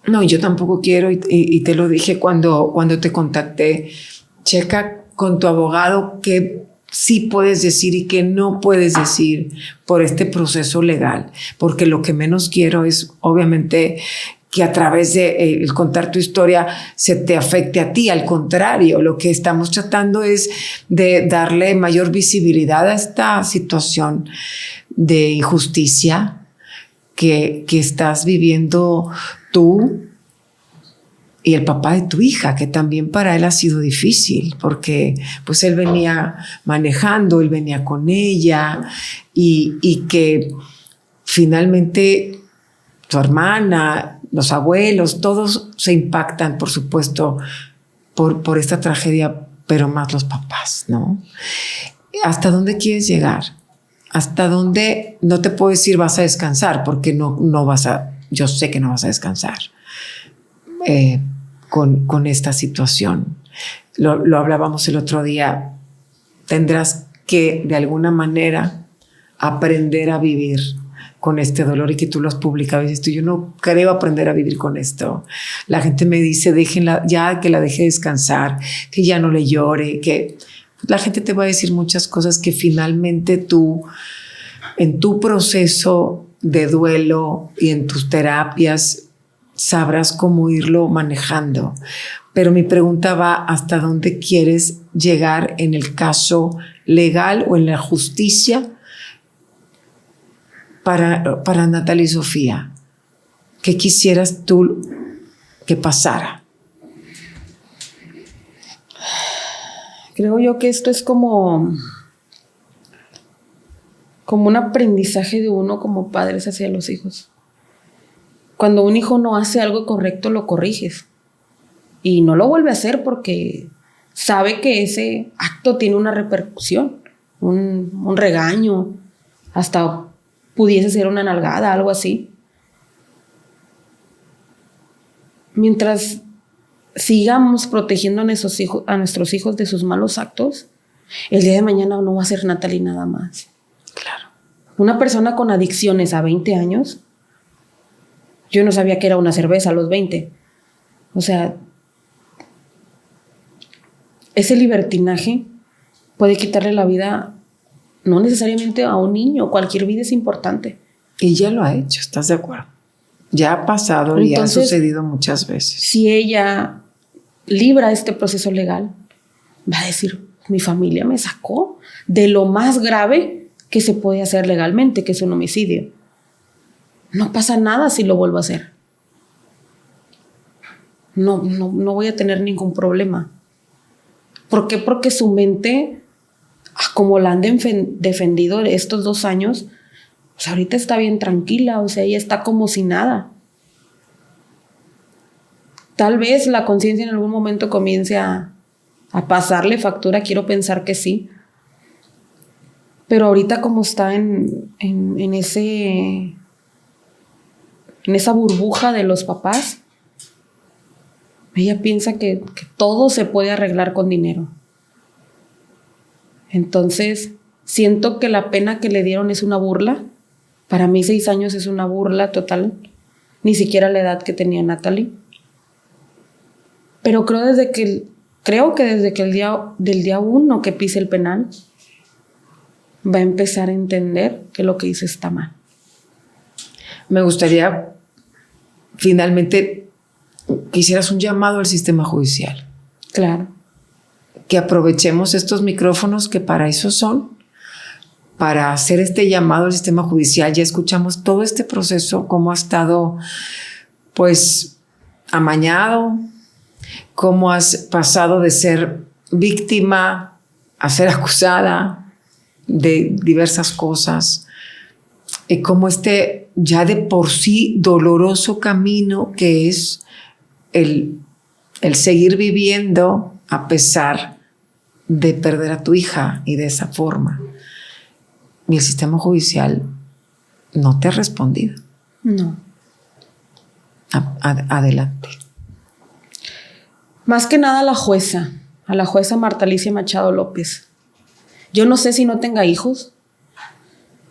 No, yo tampoco quiero y te lo dije cuando te contacté. Checa con tu abogado qué sí puedes decir y qué no puedes decir por este proceso legal, porque lo que menos quiero es obviamente que a través de el contar tu historia se te afecte a ti. Al contrario, lo que estamos tratando es de darle mayor visibilidad a esta situación de injusticia que estás viviendo tú y el papá de tu hija, que también para él ha sido difícil, porque pues él venía manejando, él venía con ella y que finalmente tu hermana, los abuelos, todos se impactan, por supuesto, por esta tragedia, pero más los papás, ¿no? ¿Hasta dónde quieres llegar? ¿Hasta dónde? No te puedo decir vas a descansar, porque no vas a, yo sé que no vas a descansar con esta situación. Lo hablábamos el otro día. Tendrás que, de alguna manera, aprender a vivir con este dolor, y que tú lo has publicado y dices tú, yo no creo aprender a vivir con esto. La gente me dice, déjenla, ya que la deje descansar, que ya no le llore, que la gente te va a decir muchas cosas que finalmente tú, en tu proceso de duelo y en tus terapias, sabrás cómo irlo manejando. Pero mi pregunta va, ¿hasta dónde quieres llegar en el caso legal o en la justicia para Natalia y Sofía? ¿Qué quisieras tú que pasara? Creo yo que esto es como un aprendizaje de uno como padres hacia los hijos. Cuando un hijo no hace algo correcto, lo corriges. Y no lo vuelve a hacer porque sabe que ese acto tiene una repercusión, un regaño, hasta pudiese ser una nalgada, algo así. Mientras sigamos protegiendo a nuestros hijos de sus malos actos, el día de mañana no va a ser Natalie nada más. Claro. Una persona con adicciones a 20 años, yo no sabía que era una cerveza a los 20. O sea, ese libertinaje puede quitarle la vida, no necesariamente a un niño, cualquier vida es importante. Y ya lo ha hecho, ¿estás de acuerdo? Ya ha pasado. Entonces, y ha sucedido muchas veces. Si ella libra este proceso legal, va a decir, mi familia me sacó de lo más grave que se puede hacer legalmente, que es un homicidio. No pasa nada si lo vuelvo a hacer. No voy a tener ningún problema. ¿Por qué? Porque su mente como la han defendido estos 2 años, pues ahorita está bien tranquila, o sea, ella está como si nada. Tal vez la conciencia en algún momento comience a pasarle factura, quiero pensar que sí. Pero ahorita como está en esa burbuja de los papás, ella piensa que todo se puede arreglar con dinero. Entonces, siento que la pena que le dieron es una burla. Para mí 6 años es una burla total. Ni siquiera la edad que tenía Natalie. Pero creo que desde que del día 1 que pise el penal, va a empezar a entender que lo que hizo está mal. Me gustaría finalmente que hicieras un llamado al sistema judicial. Claro. Que aprovechemos estos micrófonos que para eso son, para hacer este llamado al sistema judicial. Ya escuchamos todo este proceso, cómo ha estado pues amañado, cómo has pasado de ser víctima a ser acusada de diversas cosas, y cómo este ya de por sí doloroso camino que es el seguir viviendo a pesar de perder a tu hija y de esa forma. Y el sistema judicial no te ha respondido. No. Adelante. Más que nada a la jueza Marta Alicia Machado López. Yo no sé si no tenga hijos.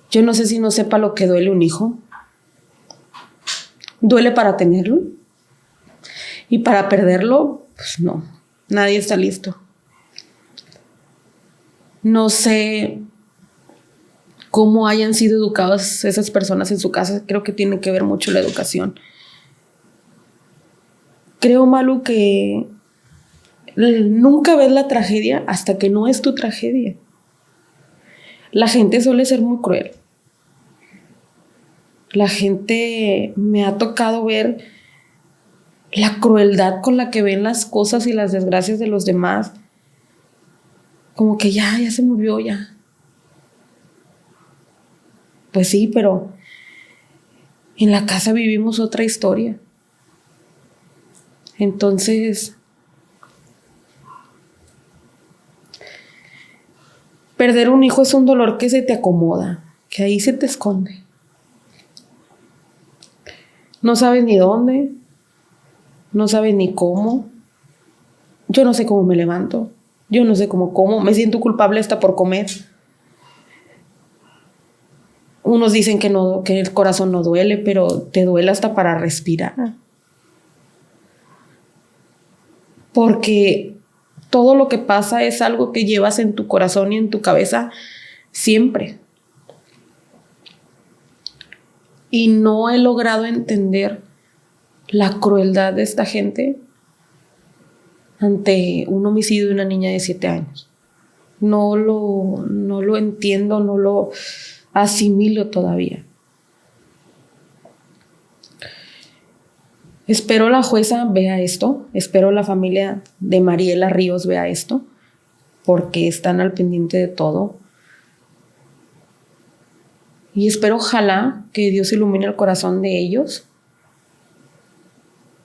Yo no sé si no sepa lo que duele un hijo. Duele para tenerlo. Y para perderlo, pues no. Nadie está listo. No sé cómo hayan sido educadas esas personas en su casa. Creo que tiene que ver mucho la educación. Creo, Malu, que nunca ves la tragedia hasta que no es tu tragedia. La gente suele ser muy cruel. La gente, me ha tocado ver la crueldad con la que ven las cosas y las desgracias de los demás. Como que ya se murió, ya. Pues sí, pero en la casa vivimos otra historia. Entonces, perder un hijo es un dolor que se te acomoda, que ahí se te esconde. No sabes ni dónde, no sabes ni cómo. Yo no sé cómo me levanto, yo no sé cómo como, me siento culpable hasta por comer. Unos dicen que el corazón no duele, pero te duele hasta para respirar. Porque todo lo que pasa es algo que llevas en tu corazón y en tu cabeza siempre. Y no he logrado entender la crueldad de esta gente ante un homicidio de una niña de 7 años. No lo entiendo, no lo asimilo todavía. Espero la jueza vea esto, espero la familia de Mariela Ríos vea esto, porque están al pendiente de todo. Y espero, ojalá, que Dios ilumine el corazón de ellos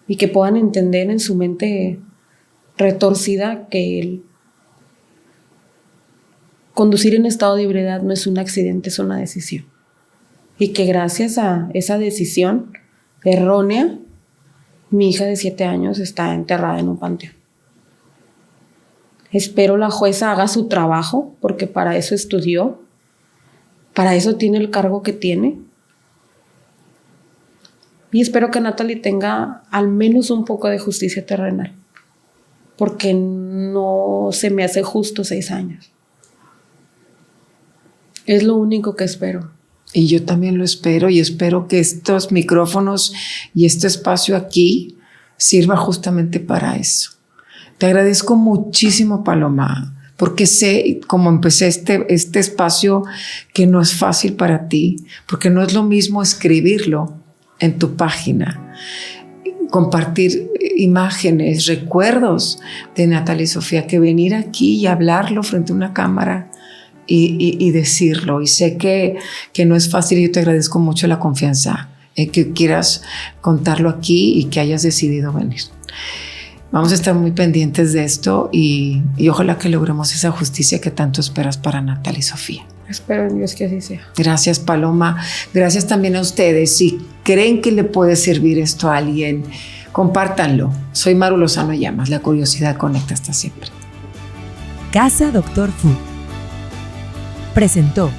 y que puedan entender en su mente retorcida que el conducir en estado de ebriedad no es un accidente, es una decisión. Y que gracias a esa decisión errónea, mi hija de 7 años está enterrada en un panteón. Espero la jueza haga su trabajo, porque para eso estudió, para eso tiene el cargo que tiene. Y espero que Natalie tenga al menos un poco de justicia terrenal, porque no se me hace justo 6 años. Es lo único que espero. Y yo también lo espero, y espero que estos micrófonos y este espacio aquí sirva justamente para eso. Te agradezco muchísimo, Paloma, porque sé, como empecé este espacio, que no es fácil para ti, porque no es lo mismo escribirlo en tu página, compartir imágenes, recuerdos de Natalie y Sofía, que venir aquí y hablarlo frente a una cámara y decirlo. Y sé que no es fácil y yo te agradezco mucho la confianza que quieras contarlo aquí y que hayas decidido venir. Vamos a estar muy pendientes de esto y ojalá que logremos esa justicia que tanto esperas para Natalia y Sofía. Espero en Dios que así sea. Gracias, Paloma. Gracias también a ustedes. Si creen que le puede servir esto a alguien, compártanlo. Soy Maru Lozano Llamas. La curiosidad conecta hasta siempre. Casa Doctor Food presentó